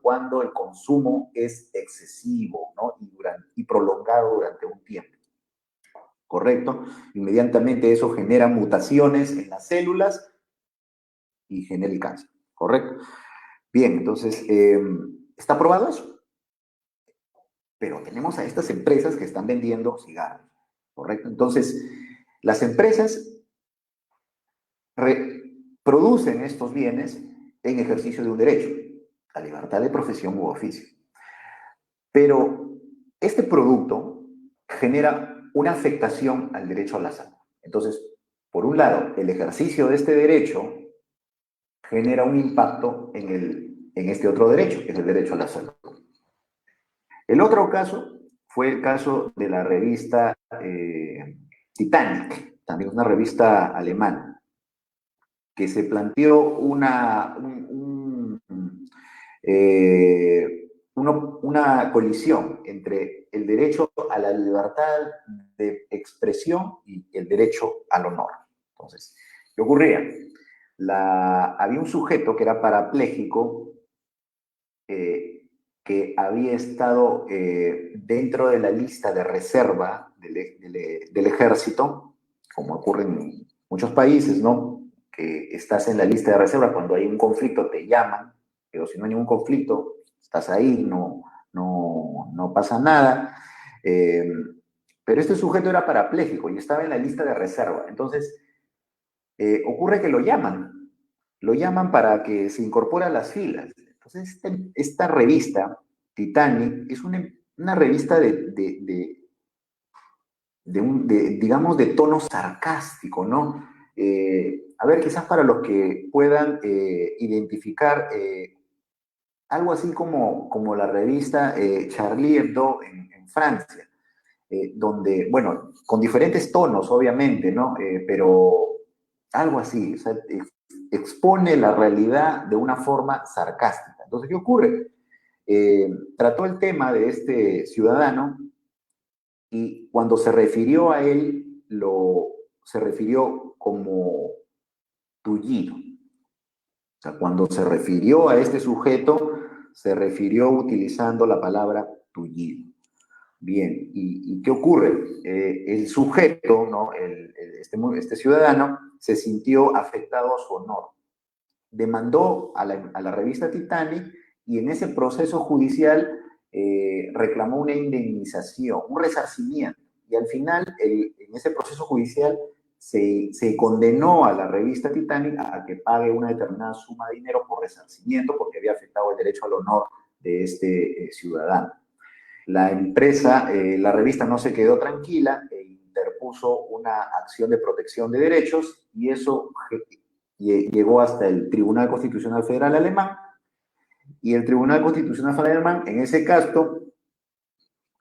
cuando el consumo es excesivo, ¿no? Y prolongado durante un tiempo, ¿correcto? Inmediatamente eso genera mutaciones en las células y genera el cáncer, ¿correcto? Bien, entonces, ¿está probado eso? Pero tenemos a estas empresas que están vendiendo cigarros, ¿correcto? Entonces, las empresas producen estos bienes en ejercicio de un derecho, la libertad de profesión u oficio. Pero este producto genera una afectación al derecho a la salud. Entonces, por un lado, el ejercicio de este derecho genera un impacto en este otro derecho, que es el derecho a la salud. El otro caso fue el caso de la revista Titanic, también una revista alemana, que se planteó una colisión entre el derecho a la libertad de expresión y el derecho al honor. Entonces, ¿qué ocurría? Había un sujeto que era parapléjico, que había estado dentro de la lista de reserva del ejército, como ocurre en muchos países, ¿no? Que estás en la lista de reserva, cuando hay un conflicto te llaman, pero si no hay ningún conflicto, estás ahí, no pasa nada. Pero este sujeto era parapléjico y estaba en la lista de reserva. Entonces, ocurre que lo llaman para que se incorpore a las filas. Entonces, esta revista, Titanic, es una revista digamos, de tono sarcástico, ¿no? A ver, quizás para los que puedan identificar algo así como la revista Charlie Hebdo en Francia, donde, bueno, con diferentes tonos, obviamente, ¿no? Pero algo así, o sea, expone la realidad de una forma sarcástica. Entonces, ¿qué ocurre? Trató el tema de este ciudadano y cuando se refirió a él, se refirió como tullido. O sea, cuando se refirió a este sujeto, se refirió utilizando la palabra tullido. Bien, ¿y qué ocurre? El sujeto, ¿no? Este ciudadano, se sintió afectado a su honor. Demandó a la revista Titanic y en ese proceso judicial reclamó una indemnización, un resarcimiento. Y al final, en ese proceso judicial, se condenó a la revista Titanic a que pague una determinada suma de dinero por resarcimiento porque había afectado el derecho al honor de este ciudadano. La empresa, la revista no se quedó tranquila e interpuso una acción de protección de derechos y eso llegó hasta el Tribunal Constitucional Federal Alemán y el Tribunal Constitucional Federal Alemán en ese caso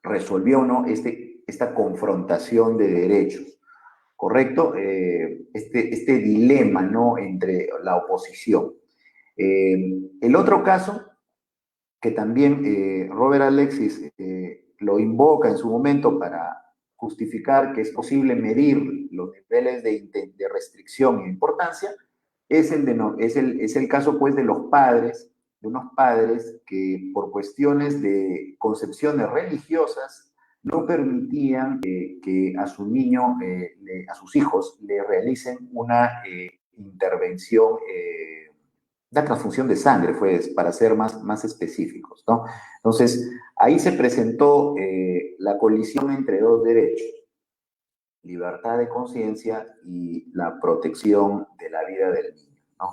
resolvió, ¿no? esta confrontación de derechos, ¿correcto? Este dilema, ¿no? Entre la oposición. El otro caso que también Robert Alexis lo invoca en su momento justificar que es posible medir los niveles de restricción e importancia es el caso, pues, de los padres, de unos padres que por cuestiones de concepciones religiosas no permitían que a su niño, a sus hijos, le realicen una intervención, una transfusión de sangre, pues, para ser más específicos, ¿no? Entonces, ahí se presentó la colisión entre dos derechos: libertad de conciencia y la protección de la vida del niño, ¿no?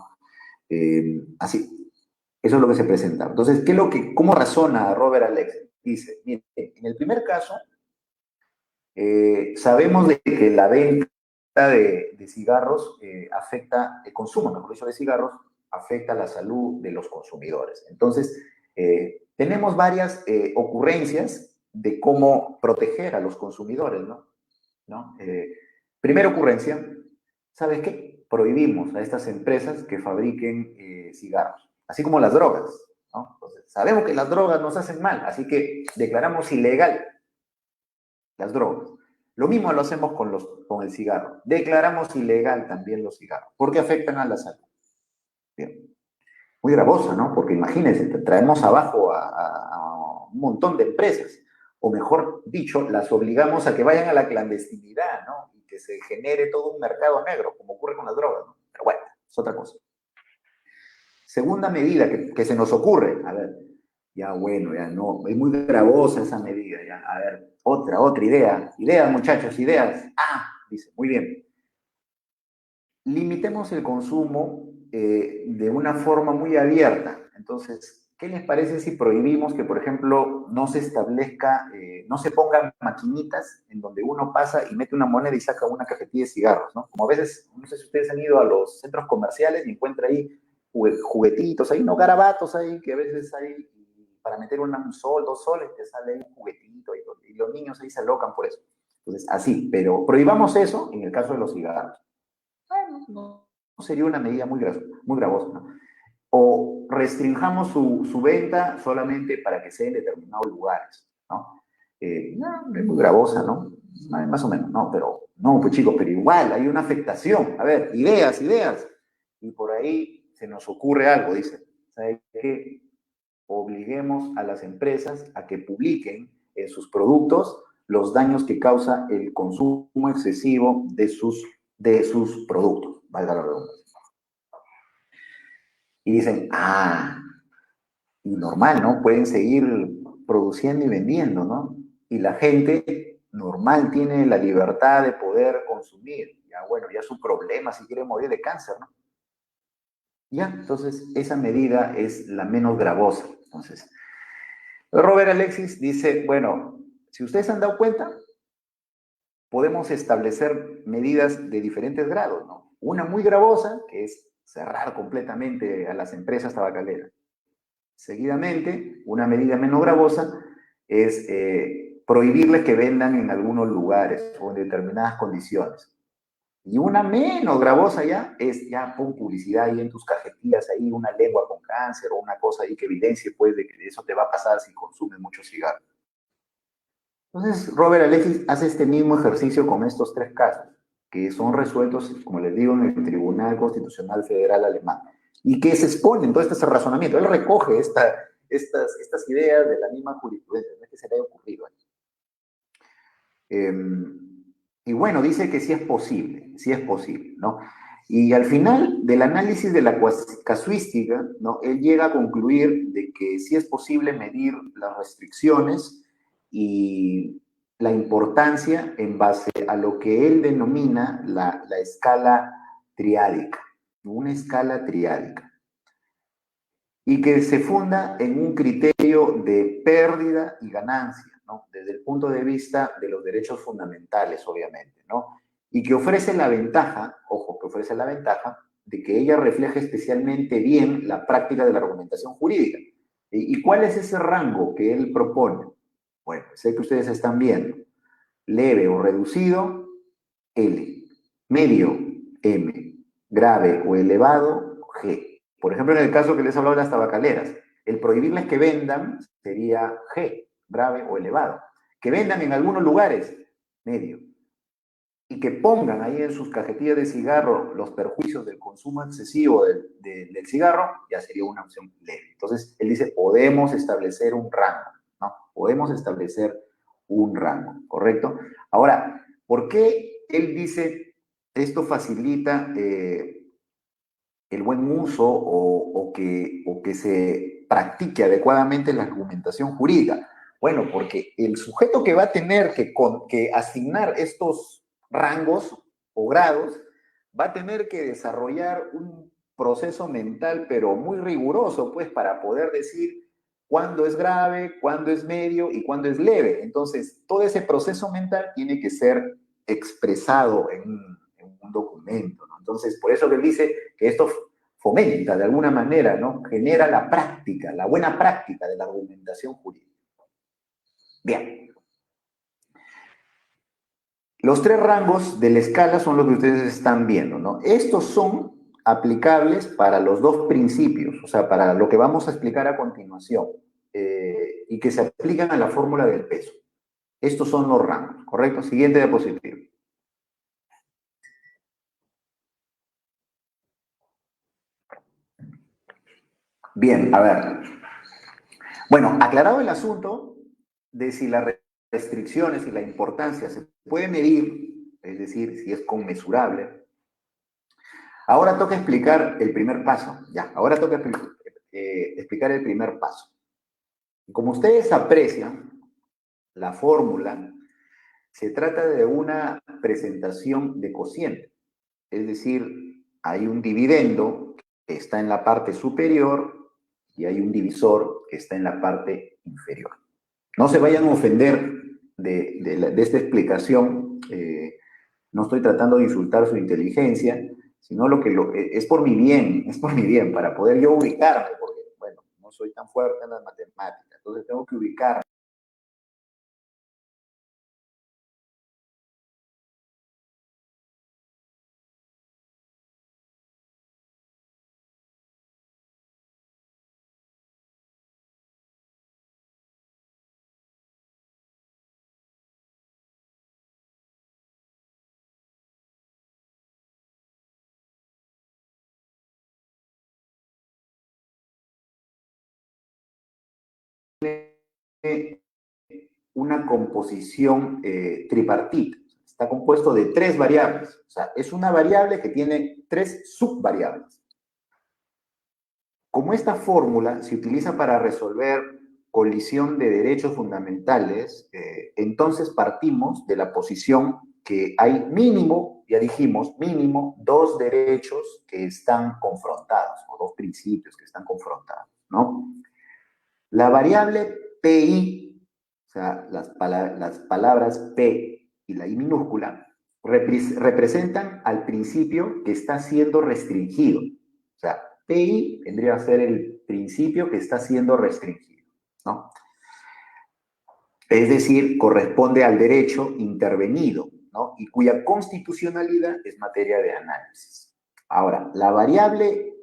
Así, eso es lo que se presenta. Entonces, ¿cómo razona Robert Alexis? Dice, mire, en el primer caso, sabemos de que la venta de cigarros afecta, el consumo, mejor dicho, de cigarros, afecta la salud de los consumidores. Entonces, tenemos varias ocurrencias de cómo proteger a los consumidores, ¿no? Primera ocurrencia, ¿sabes qué? Prohibimos a estas empresas que fabriquen cigarros, así como las drogas, ¿no? Entonces, sabemos que las drogas nos hacen mal, así que declaramos ilegal las drogas. Lo mismo lo hacemos con el cigarro. Declaramos ilegal también los cigarros, porque afectan a la salud. Bien. Muy gravosa, ¿no? Porque imagínense, traemos abajo a un montón de empresas, o mejor dicho, las obligamos a que vayan a la clandestinidad, ¿no? Y que se genere todo un mercado negro, como ocurre con las drogas, ¿no? Pero bueno, es otra cosa. Segunda medida que se nos ocurre, a ver, ya bueno, ya no, es muy gravosa esa medida, ya, a ver, otra idea. Ideas, muchachos, ideas. Dice, muy bien. Limitemos el consumo de una forma muy abierta. Entonces, ¿qué les parece si prohibimos que, por ejemplo, no se establezca, no se pongan maquinitas en donde uno pasa y mete una moneda y saca una cajetilla de cigarros, ¿no? Como a veces, no sé si ustedes han ido a los centros comerciales y encuentran ahí juguetitos, ahí, no, garabatos ahí, que a veces hay, para meter un sol, 2 soles, te sale ahí un juguetito y los niños ahí se alocan por eso. Entonces, así, pero prohibamos eso en el caso de los cigarros. Bueno, no sería una medida muy gravosa, ¿no? O restringamos su venta solamente para que sea en determinados lugares, ¿no? No es muy gravosa, ¿no? Más o menos, ¿no? Pero, no, pues chicos, pero igual hay una afectación. A ver, ideas. Y por ahí se nos ocurre algo, dice, ¿sabe qué? Obliguemos a las empresas a que publiquen en sus productos los daños que causa el consumo excesivo de sus productos, valga la redundancia. Y dicen, y normal, ¿no? Pueden seguir produciendo y vendiendo, ¿no? Y la gente normal tiene la libertad de poder consumir. Ya, bueno, ya su problema si quiere morir de cáncer, ¿no? Ya, entonces esa medida es la menos gravosa. Entonces, Robert Alexis dice, bueno, si ustedes se han dado cuenta, podemos establecer medidas de diferentes grados, ¿no? Una muy gravosa, que es cerrar completamente a las empresas tabacaleras. Seguidamente, una medida menos gravosa es prohibirles que vendan en algunos lugares o en determinadas condiciones. Y una menos gravosa ya es, ya pon publicidad ahí en tus cajetillas, ahí una lengua con cáncer o una cosa ahí que evidencie, pues, de que eso te va a pasar si consumes mucho cigarro. Entonces, Robert Alexis hace este mismo ejercicio con estos 3 casos, que son resueltos, como les digo, en el Tribunal Constitucional Federal Alemán, y que se exponen todo este razonamiento. Él recoge estas ideas de la misma jurisprudencia, no es que se le haya ocurrido. Y bueno, dice que sí es posible, ¿no? Y al final del análisis de la casuística, ¿no? Él llega a concluir de que sí es posible medir las restricciones y la importancia en base a lo que él denomina la escala triádica, una escala triádica, y que se funda en un criterio de pérdida y ganancia, ¿no? Desde el punto de vista de los derechos fundamentales, obviamente, ¿no? Y que ofrece la ventaja, ojo, que ofrece la ventaja de que ella refleja especialmente bien la práctica de la argumentación jurídica. ¿Y cuál es ese rango que él propone? Bueno, sé que ustedes están viendo. Leve o reducido, L. Medio, M. Grave o elevado, G. Por ejemplo, en el caso que les he hablado de las tabacaleras, el prohibirles que vendan sería G, grave o elevado. Que vendan en algunos lugares, medio. Y que pongan ahí en sus cajetillas de cigarro los perjuicios del consumo excesivo del cigarro, ya sería una opción leve. Entonces, él dice, podemos establecer un rango, ¿no? Podemos establecer un rango, ¿correcto? Ahora, ¿por qué él dice esto facilita el buen uso o que se practique adecuadamente la argumentación jurídica? Bueno, porque el sujeto que va a tener que asignar estos rangos o grados va a tener que desarrollar un proceso mental, pero muy riguroso, pues, para poder decir cuándo es grave, cuándo es medio y cuándo es leve. Entonces, todo ese proceso mental tiene que ser expresado en un documento, ¿no? Entonces, por eso que él dice que esto fomenta de alguna manera, ¿no? Genera la práctica, la buena práctica de la argumentación jurídica. Bien. Los tres rangos de la escala son lo que ustedes están viendo, ¿no? Estos son aplicables para los dos principios, o sea, para lo que vamos a explicar a continuación, y que se aplican a la fórmula del peso. Estos son los rangos, ¿correcto? Siguiente diapositiva. Bien, a ver. Bueno, aclarado el asunto de si las restricciones y la importancia se puede medir, es decir, si es conmensurable, ahora toca explicar el primer paso. Ya, ahora toca explicar el primer paso. Como ustedes aprecian, la fórmula se trata de una presentación de cociente. Es decir, hay un dividendo que está en la parte superior y hay un divisor que está en la parte inferior. No se vayan a ofender de esta explicación. No estoy tratando de insultar su inteligencia, sino es por mi bien, para poder yo ubicarme, porque, bueno, no soy tan fuerte en las matemáticas, entonces tengo que ubicarme. Una composición tripartita. Está compuesto de tres variables. O sea, es una variable que tiene tres subvariables. Como esta fórmula se utiliza para resolver colisión de derechos fundamentales, entonces partimos de la posición que hay mínimo, ya dijimos, mínimo dos derechos que están confrontados, o dos principios que están confrontados, ¿no? La variable PI, o sea, las palabras P y la I minúscula, representan al principio que está siendo restringido. O sea, PI vendría a ser el principio que está siendo restringido, ¿no? Es decir, corresponde al derecho intervenido, ¿no? Y cuya constitucionalidad es materia de análisis. Ahora, la variable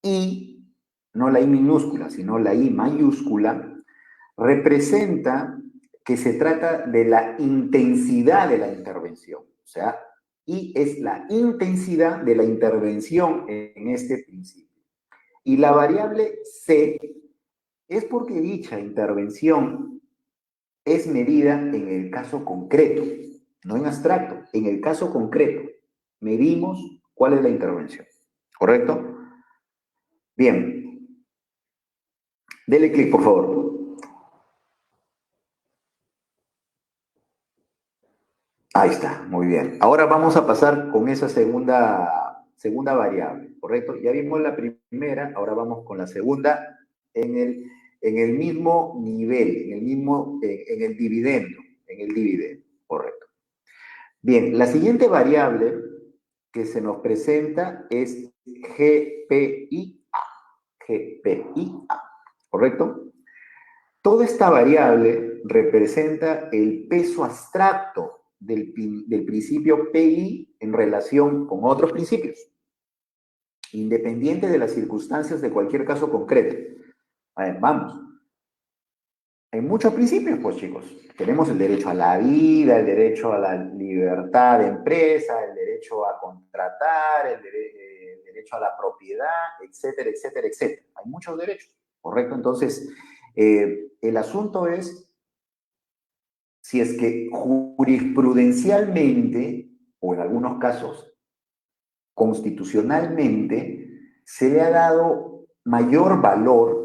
I, no la I minúscula, sino la I mayúscula, representa que se trata de la intensidad de la intervención. O sea, I es la intensidad de la intervención en este principio. Y la variable C es porque dicha intervención es medida en el caso concreto, no en abstracto, en el caso concreto. Medimos cuál es la intervención. ¿Correcto? Bien. Dele clic, por favor. Ahí está, muy bien. Ahora vamos a pasar con esa segunda variable, ¿correcto? Ya vimos la primera, ahora vamos con la segunda en el mismo nivel, en el dividendo, correcto. Bien, la siguiente variable que se nos presenta es GPIA, ¿correcto? Toda esta variable representa el peso abstracto del principio PI en relación con otros principios, independiente de las circunstancias de cualquier caso concreto. A ver, vamos. Hay muchos principios, pues chicos. Tenemos el derecho a la vida, el derecho a la libertad de empresa, el derecho a contratar, el derecho a la propiedad, etcétera, etcétera, etcétera. Hay muchos derechos, ¿correcto? Entonces, el asunto es si es que jurisprudencialmente, o en algunos casos constitucionalmente, se le ha dado mayor valor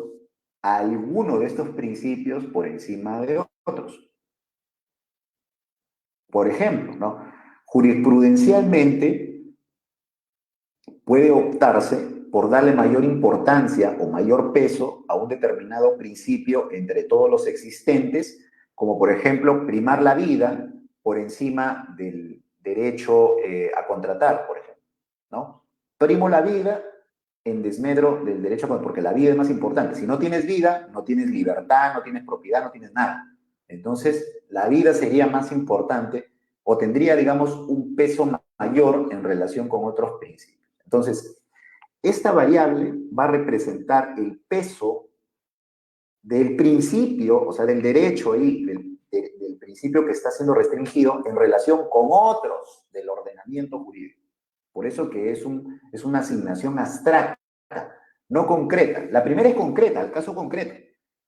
a alguno de estos principios por encima de otros. Por ejemplo, ¿no? Jurisprudencialmente puede optarse por darle mayor importancia o mayor peso a un determinado principio entre todos los existentes, como por ejemplo primar la vida por encima del derecho a contratar, por ejemplo, ¿no? Primo la vida en desmedro del derecho a contratar, porque la vida es más importante. Si no tienes vida, no tienes libertad, no tienes propiedad, no tienes nada. Entonces, la vida sería más importante o tendría, digamos, un peso mayor en relación con otros principios. Entonces, esta variable va a representar el peso del principio, o sea, del derecho ahí, del principio que está siendo restringido en relación con otros del ordenamiento jurídico. Por eso que es una asignación abstracta, no concreta. La primera es concreta, el caso concreto.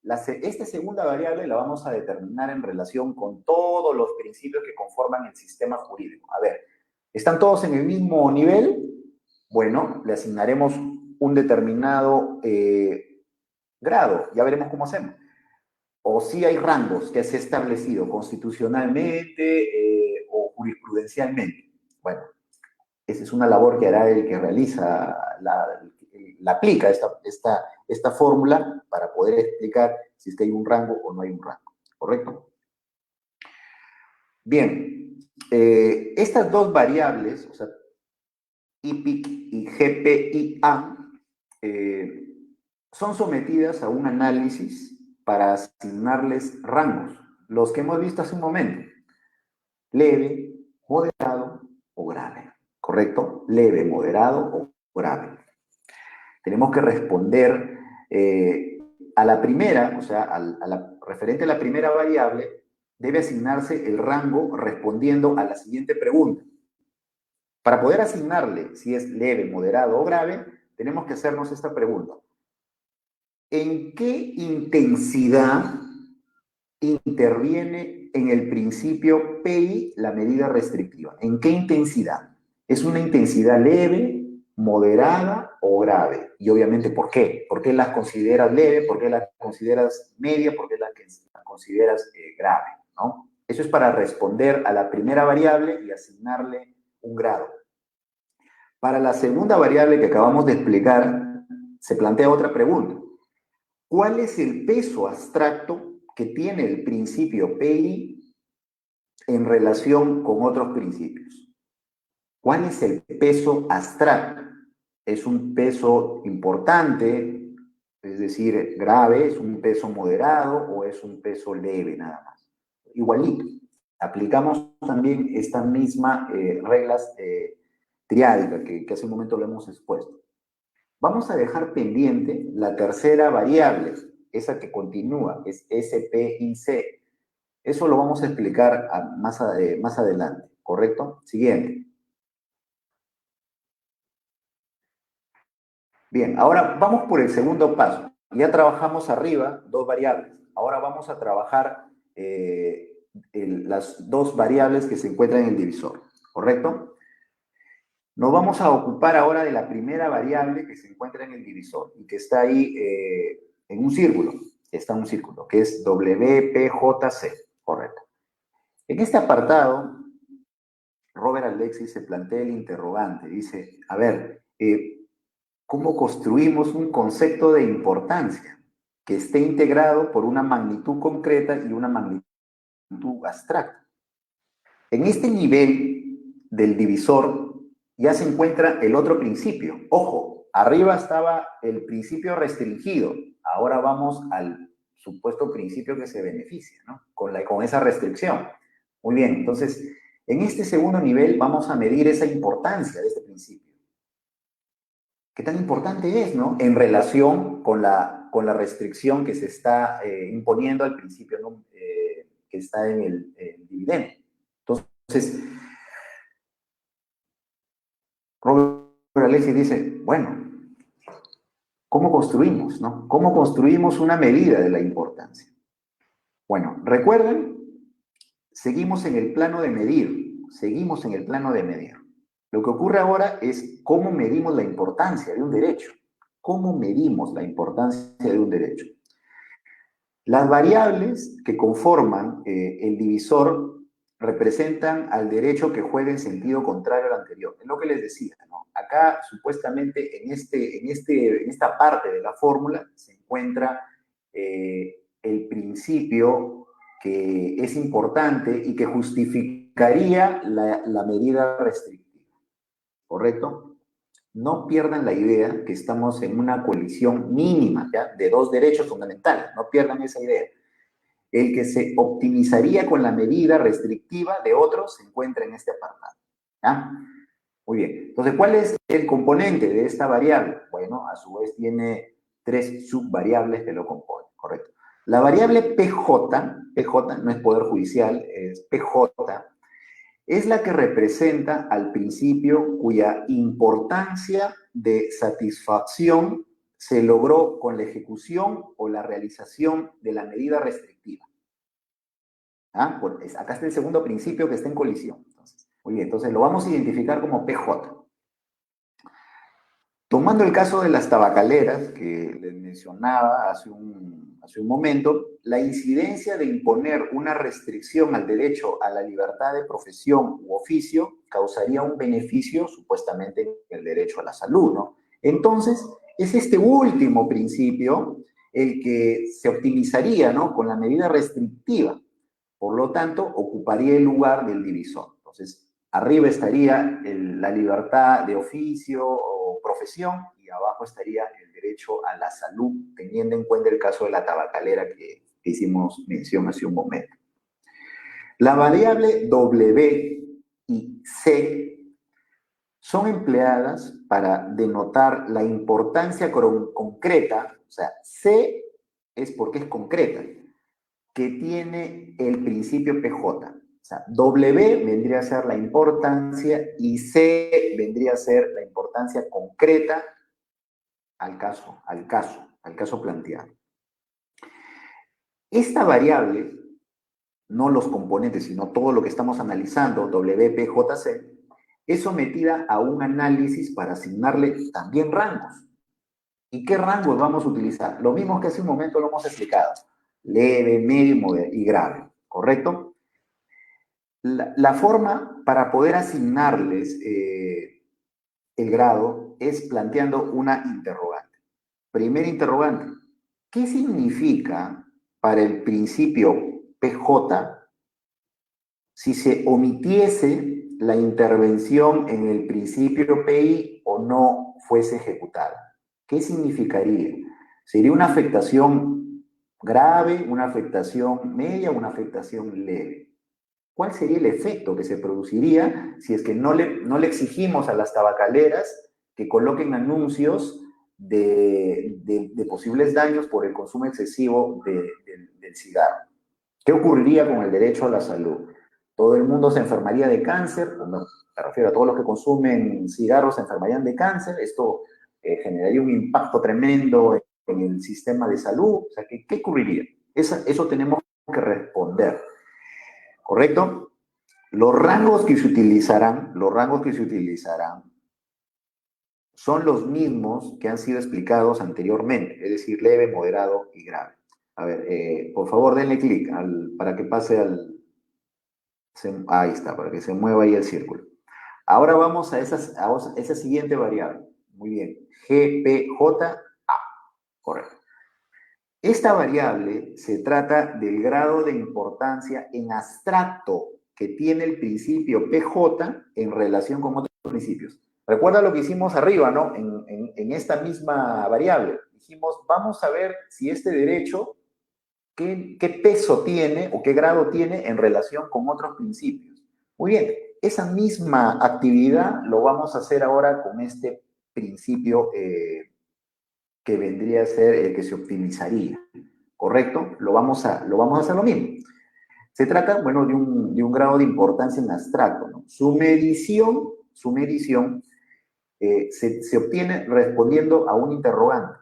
Esta segunda variable la vamos a determinar en relación con todos los principios que conforman el sistema jurídico. A ver, ¿están todos en el mismo nivel? Bueno, le asignaremos un determinado grado, ya veremos cómo hacemos. O si hay rangos que se ha establecido constitucionalmente o jurisprudencialmente. Bueno, esa es una labor que hará el que realiza, la aplica esta fórmula para poder explicar si es que hay un rango o no hay un rango, ¿correcto? Bien, estas dos variables, o sea, IPIC y GPIA, son sometidas a un análisis para asignarles rangos, los que hemos visto hace un momento: leve, moderado o grave, ¿correcto? Leve, moderado o grave. Tenemos que responder a la primera, o sea, referente a la primera variable, debe asignarse el rango respondiendo a la siguiente pregunta. Para poder asignarle si es leve, moderado o grave, tenemos que hacernos esta pregunta: ¿en qué intensidad interviene en el principio PI la medida restrictiva? ¿En qué intensidad? ¿Es una intensidad leve, moderada o grave? Y obviamente, ¿por qué? ¿Por qué las consideras leve? ¿Por qué las consideras media? ¿Por qué las consideras grave? ¿No? Eso es para responder a la primera variable y asignarle un grado. Para la segunda variable que acabamos de explicar, se plantea otra pregunta. ¿Cuál es el peso abstracto que tiene el principio PI en relación con otros principios? ¿Cuál es el peso abstracto? ¿Es un peso importante, es decir, grave? ¿Es un peso moderado o es un peso leve nada más? Igualito. Aplicamos también estas mismas reglas triádicas que hace un momento lo hemos expuesto. Vamos a dejar pendiente la tercera variable, esa que continúa, es SPIC. Eso lo vamos a explicar más adelante, ¿correcto? Siguiente. Bien, ahora vamos por el segundo paso. Ya trabajamos arriba dos variables. Ahora vamos a trabajar las dos variables que se encuentran en el divisor, ¿correcto? Nos vamos a ocupar ahora de la primera variable que se encuentra en el divisor y que está ahí en un círculo. Está en un círculo, que es WPJC, correcto. En este apartado, Robert Alexis se plantea el interrogante. Dice, a ver, ¿cómo construimos un concepto de importancia que esté integrado por una magnitud concreta y una magnitud abstracta? En este nivel del divisor ya se encuentra el otro principio. Ojo, arriba estaba el principio restringido. Ahora vamos al supuesto principio que se beneficia, ¿no? Con esa restricción. Muy bien, entonces, en este segundo nivel vamos a medir esa importancia de este principio. ¿Qué tan importante es, no? En relación con la con la restricción que se está imponiendo al principio, ¿no? Que está en el dividendo. Entonces, Robert Alessi dice, bueno, ¿cómo construimos, no? ¿Cómo construimos una medida de la importancia? Bueno, recuerden, seguimos en el plano de medir, seguimos en el plano de medir. Lo que ocurre ahora es cómo medimos la importancia de un derecho. ¿Cómo medimos la importancia de un derecho? Las variables que conforman el divisor representan al derecho que juega en sentido contrario al anterior. Es lo que les decía, ¿no? Acá, supuestamente, en esta parte de la fórmula se encuentra el principio que es importante y que justificaría la medida restrictiva, ¿correcto? No pierdan la idea que estamos en una colisión mínima, ¿ya? De dos derechos fundamentales, no pierdan esa idea. El que se optimizaría con la medida restrictiva de otros se encuentra en este apartado, ¿ya? Muy bien. Entonces, ¿cuál es el componente de esta variable? Bueno, a su vez tiene tres subvariables que lo componen, correcto. La variable PJ no es poder judicial, es PJ, es la que representa al principio cuya importancia de satisfacción se logró con la ejecución o la realización de la medida restrictiva. ¿Ah? Pues acá está el segundo principio que está en colisión. Entonces, muy bien, entonces lo vamos a identificar como PJ. Tomando el caso de las tabacaleras, que les mencionaba hace un momento, la incidencia de imponer una restricción al derecho a la libertad de profesión u oficio causaría un beneficio, supuestamente, en el derecho a la salud, ¿no? Entonces, es este último principio el que se optimizaría, ¿no? Con la medida restrictiva. Por lo tanto, ocuparía el lugar del divisor. Entonces, arriba estaría la libertad de oficio o profesión y abajo estaría el derecho a la salud, teniendo en cuenta el caso de la tabacalera que hicimos mención hace un momento. La variable W y C son empleadas para denotar la importancia concreta, o sea, C es porque es concreta, que tiene el principio PJ. O sea, W vendría a ser la importancia y C vendría a ser la importancia concreta al caso planteado. Esta variable, no los componentes, sino todo lo que estamos analizando, WPJC, es sometida a un análisis para asignarle también rangos. ¿Y qué rangos vamos a utilizar? Lo mismo que hace un momento lo hemos explicado. Leve, medio y grave, ¿correcto? La forma para poder asignarles el grado es planteando una interrogante. Primera interrogante, ¿qué significa para el principio PJ si se omitiese la intervención en el principio PI o no fuese ejecutada? ¿Qué significaría? ¿Sería una afectación grave, una afectación media o una afectación leve? ¿Cuál sería el efecto que se produciría si es que no le exigimos a las tabacaleras que coloquen anuncios de posibles daños por el consumo excesivo del cigarro? ¿Qué ocurriría con el derecho a la salud? ¿Todo el mundo se enfermaría de cáncer? No, me refiero a todos los que consumen cigarros se enfermarían de cáncer. Esto generaría un impacto tremendo en el sistema de salud. O sea, ¿qué ocurriría? Eso tenemos que responder. ¿Correcto? Los rangos que se utilizarán son los mismos que han sido explicados anteriormente, es decir, leve, moderado y grave. A ver, por favor, denle clic para que pase ahí está, para que se mueva ahí el círculo. Ahora vamos a esa siguiente variable. Muy bien, GPJA, correcto. Esta variable se trata del grado de importancia en abstracto que tiene el principio PJ en relación con otros principios. Recuerda lo que hicimos arriba, ¿no? En esta misma variable. Dijimos, vamos a ver si este derecho, qué peso tiene o qué grado tiene en relación con otros principios. Muy bien, esa misma actividad lo vamos a hacer ahora con este principio que vendría a ser el que se optimizaría, ¿correcto? Lo vamos a hacer lo mismo. Se trata, bueno, de un grado de importancia en abstracto, ¿no? Su medición se obtiene respondiendo a un interrogante.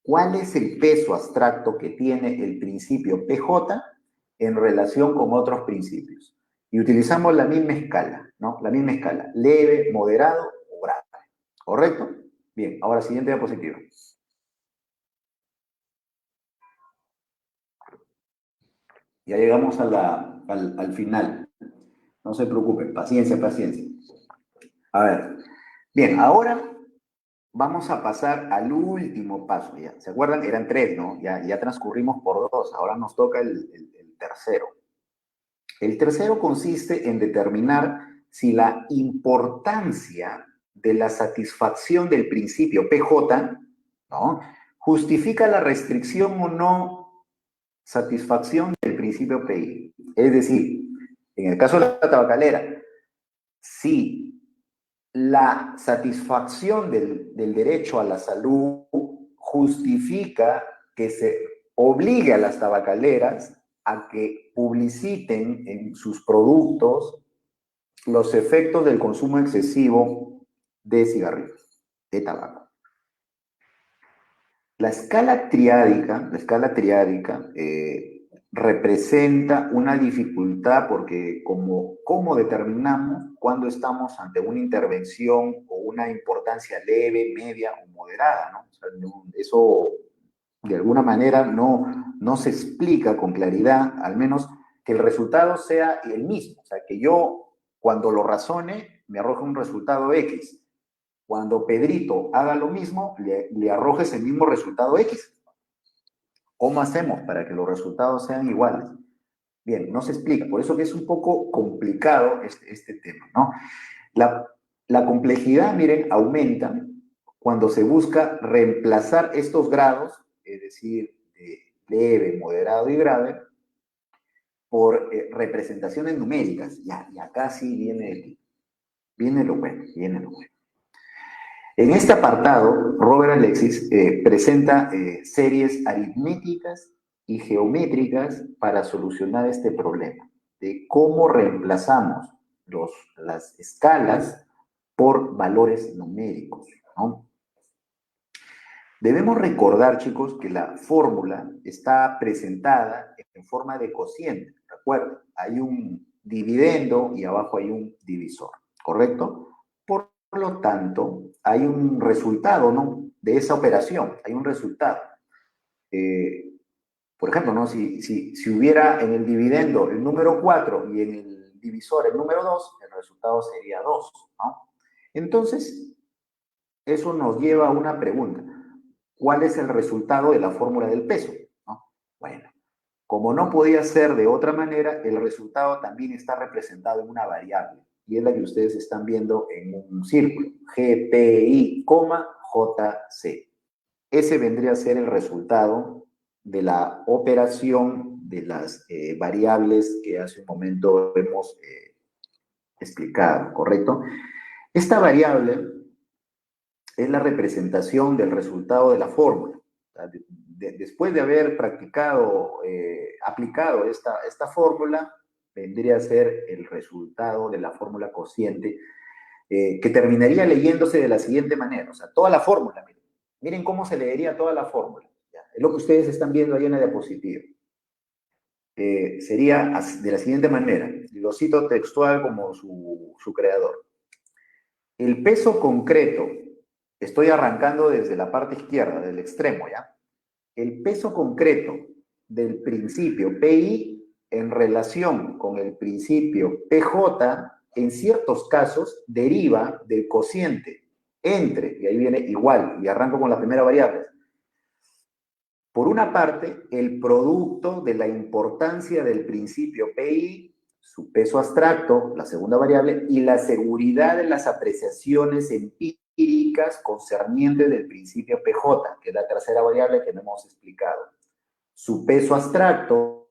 ¿Cuál es el peso abstracto que tiene el principio PJ en relación con otros principios? Y utilizamos la misma escala, ¿no? La misma escala, leve, moderado o grave, ¿correcto? Bien, ahora siguiente diapositiva. Ya llegamos al final. No se preocupen, paciencia, paciencia. A ver, bien, ahora vamos a pasar al último paso. ¿Ya? ¿Se acuerdan? Eran 3, ¿no? Ya transcurrimos por 2. Ahora nos toca el tercero. El tercero consiste en determinar si la importancia de la satisfacción del principio PJ, ¿no?, justifica la restricción o no satisfacción del principio PI. Es decir, en el caso de la tabacalera, si la satisfacción del derecho a la salud justifica que se obligue a las tabacaleras a que publiciten en sus productos los efectos del consumo excesivo de cigarrillos, de tabaco. La escala triádica representa una dificultad porque ¿cómo determinamos cuando estamos ante una intervención o una importancia leve, media o moderada, ¿no? O sea, eso de alguna manera no se explica con claridad, al menos que el resultado sea el mismo. O sea, que yo cuando lo razone me arroje un resultado X. Cuando Pedrito haga lo mismo, le arroje ese mismo resultado X. ¿Cómo hacemos para que los resultados sean iguales? Bien, no se explica. Por eso que es un poco complicado este tema, ¿no? La complejidad, miren, aumenta cuando se busca reemplazar estos grados, es decir, de leve, moderado y grave, por representaciones numéricas. Y acá sí viene lo bueno. En este apartado, Robert Alexis presenta series aritméticas y geométricas para solucionar este problema, de cómo reemplazamos las escalas por valores numéricos, ¿no? Debemos recordar, chicos, que la fórmula está presentada en forma de cociente. Recuerden, hay un dividendo y abajo hay un divisor, ¿correcto? Por lo tanto, hay un resultado, ¿no?, de esa operación, hay un resultado. Por ejemplo, ¿no?, si hubiera en el dividendo el número 4 y en el divisor el número 2, el resultado sería 2, ¿no? Entonces, eso nos lleva a una pregunta. ¿Cuál es el resultado de la fórmula del peso? ¿No? Bueno, como no podía ser de otra manera, el resultado también está representado en una variable, y es la que ustedes están viendo en un círculo, GPI, JC. Ese vendría a ser el resultado de la operación de las variables que hace un momento hemos explicado, ¿correcto? Esta variable es la representación del resultado de la fórmula. Después de haber aplicado esta fórmula, vendría a ser el resultado de la fórmula cociente, que terminaría leyéndose de la siguiente manera. O sea, toda la fórmula, miren cómo se leería toda la fórmula. ¿Ya? Es lo que ustedes están viendo ahí en la diapositiva. Sería de la siguiente manera, y lo cito textual como su creador. El peso concreto, estoy arrancando desde la parte izquierda, del extremo, ¿ya? El peso concreto del principio PI en relación con el principio PJ, en ciertos casos, deriva del cociente entre, y ahí viene igual, y arranco con la primera variable. Por una parte, el producto de la importancia del principio PI, su peso abstracto, la segunda variable, y la seguridad de las apreciaciones empíricas concernientes del principio PJ, que es la tercera variable que no hemos explicado. Su peso abstracto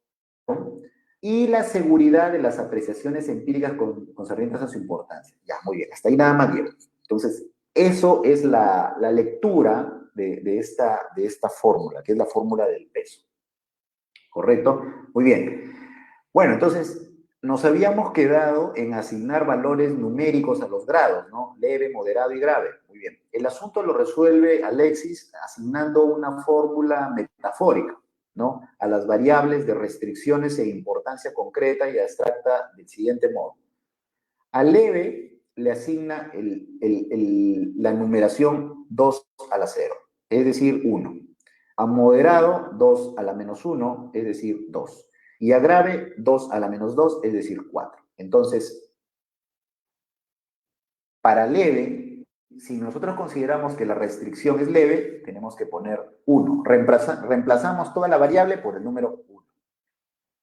y la seguridad de las apreciaciones empíricas concernientes a su importancia. Ya, muy bien, hasta ahí nada más bien. Entonces, eso es la lectura de esta fórmula, que es la fórmula del peso. ¿Correcto? Muy bien. Bueno, entonces nos habíamos quedado en asignar valores numéricos a los grados, ¿no? Leve, moderado y grave. Muy bien. El asunto lo resuelve Alexis asignando una fórmula metafórica, ¿no? A las variables de restricciones e importancia concreta y abstracta del siguiente modo. Al leve le asigna la numeración 2 a la 0, es decir, 1. A moderado, 2 a la menos 1, es decir, 2. Y a grave, 2 a la menos 2, es decir, 4. Entonces, para leve, si nosotros consideramos que la restricción es leve, tenemos que poner 1. Reemplazamos toda la variable por el número 1.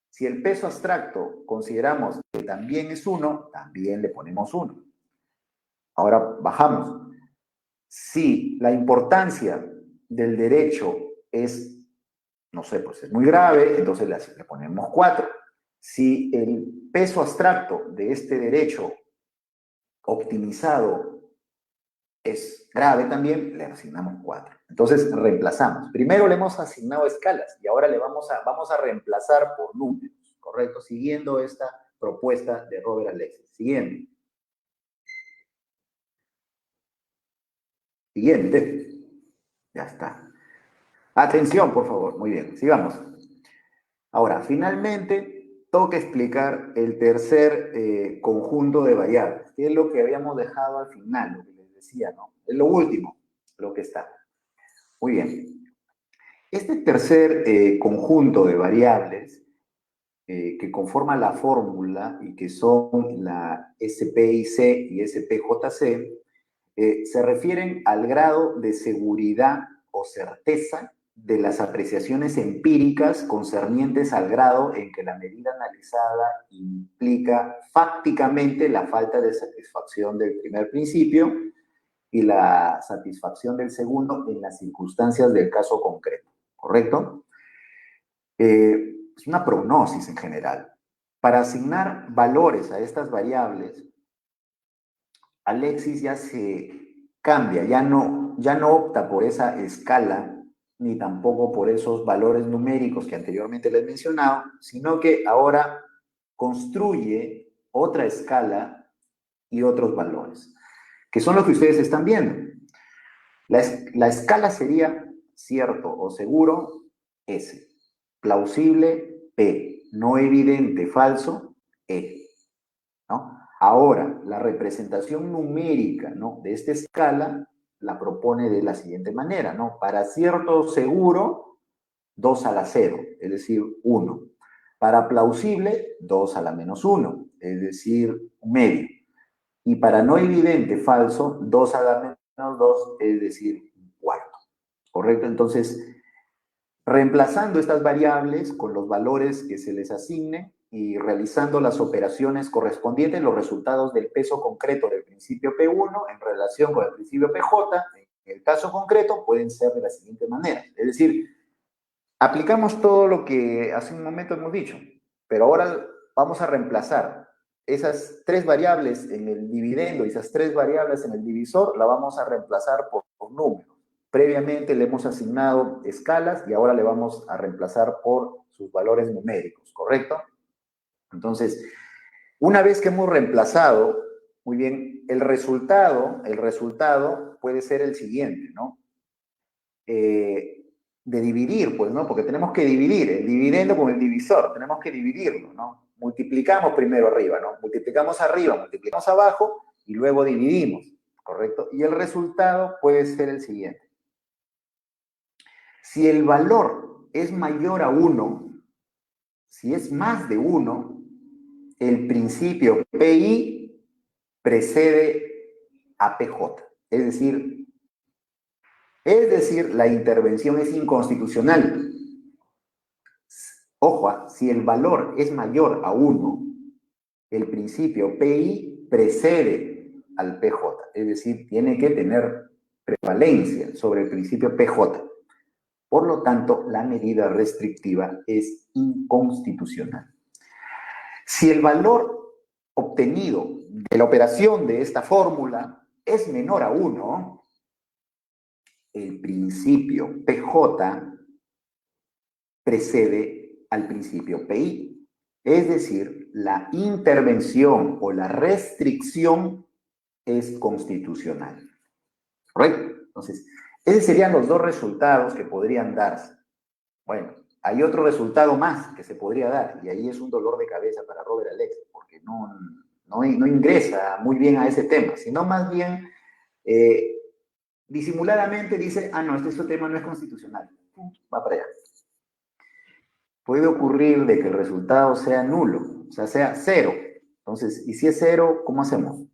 Si el peso abstracto consideramos que también es 1, también le ponemos 1. Ahora bajamos. Si la importancia del derecho es, no sé, pues es muy grave, entonces le ponemos 4. Si el peso abstracto de este derecho optimizado es grave también, le asignamos 4. Entonces reemplazamos. Primero le hemos asignado escalas y ahora vamos a reemplazar por números, ¿correcto? Siguiendo esta propuesta de Robert Alexis. Siguiente. Ya está. Atención, por favor. Muy bien, sigamos. Ahora, finalmente, toca explicar el tercer conjunto de variables, que es lo que habíamos dejado al final, lo que les decía, ¿no? Es lo último, lo que está. Muy bien. Este tercer conjunto de variables que conforman la fórmula y que son la SPIC y SPJC, se refieren al grado de seguridad o certeza de las apreciaciones empíricas concernientes al grado en que la medida analizada implica fácticamente la falta de satisfacción del primer principio y la satisfacción del segundo en las circunstancias del caso concreto, ¿correcto? Es una prognosis en general. Para asignar valores a estas variables, Alexis ya se cambia, ya no opta por esa escala, ni tampoco por esos valores numéricos que anteriormente les he mencionado, sino que ahora construye otra escala y otros valores, que son los que ustedes están viendo. La escala sería cierto o seguro, S. Plausible, P. No evidente, falso, E. ¿No? Ahora, la representación numérica, ¿no?, de esta escala la propone de la siguiente manera, ¿no? Para cierto seguro, 2 a la 0, es decir, 1. Para plausible, 2 a la menos 1, es decir, medio. Y para no evidente, falso, 2 a la menos 2, es decir, un cuarto. ¿Correcto? Entonces, reemplazando estas variables con los valores que se les asignen y realizando las operaciones correspondientes, los resultados del peso concreto del principio P1 en relación con el principio PJ, en el caso concreto, pueden ser de la siguiente manera. Es decir, aplicamos todo lo que hace un momento hemos dicho, pero ahora vamos a reemplazar esas tres variables en el dividendo y esas tres variables en el divisor, la vamos a reemplazar por números. Previamente le hemos asignado escalas y ahora le vamos a reemplazar por sus valores numéricos, ¿correcto? Entonces, una vez que hemos reemplazado, muy bien, el resultado puede ser el siguiente, ¿no? De dividir, pues, ¿no? Porque tenemos que dividir el dividendo con el divisor, tenemos que dividirlo, ¿no? Multiplicamos primero arriba, ¿no? Multiplicamos arriba, multiplicamos abajo y luego dividimos, ¿correcto? Y el resultado puede ser el siguiente. Si el valor es mayor a 1, si es más de 1, el principio PI precede a PJ. Es decir, la intervención es inconstitucional. Ojo, si el valor es mayor a 1, el principio PI precede al PJ. Es decir, tiene que tener prevalencia sobre el principio PJ. Por lo tanto, la medida restrictiva es inconstitucional. Si el valor obtenido de la operación de esta fórmula es menor a 1, el principio PJ precede al principio PI. Es decir, la intervención o la restricción es constitucional. ¿Correcto? Entonces, esos serían los dos resultados que podrían darse. Bueno, hay otro resultado más que se podría dar, y ahí es un dolor de cabeza para Robert Alex, porque no ingresa muy bien a ese tema, sino más bien disimuladamente dice, ah, no, este tema no es constitucional. Va para allá. Puede ocurrir de que el resultado sea nulo, o sea, sea cero. Entonces, y si es cero, ¿cómo hacemos?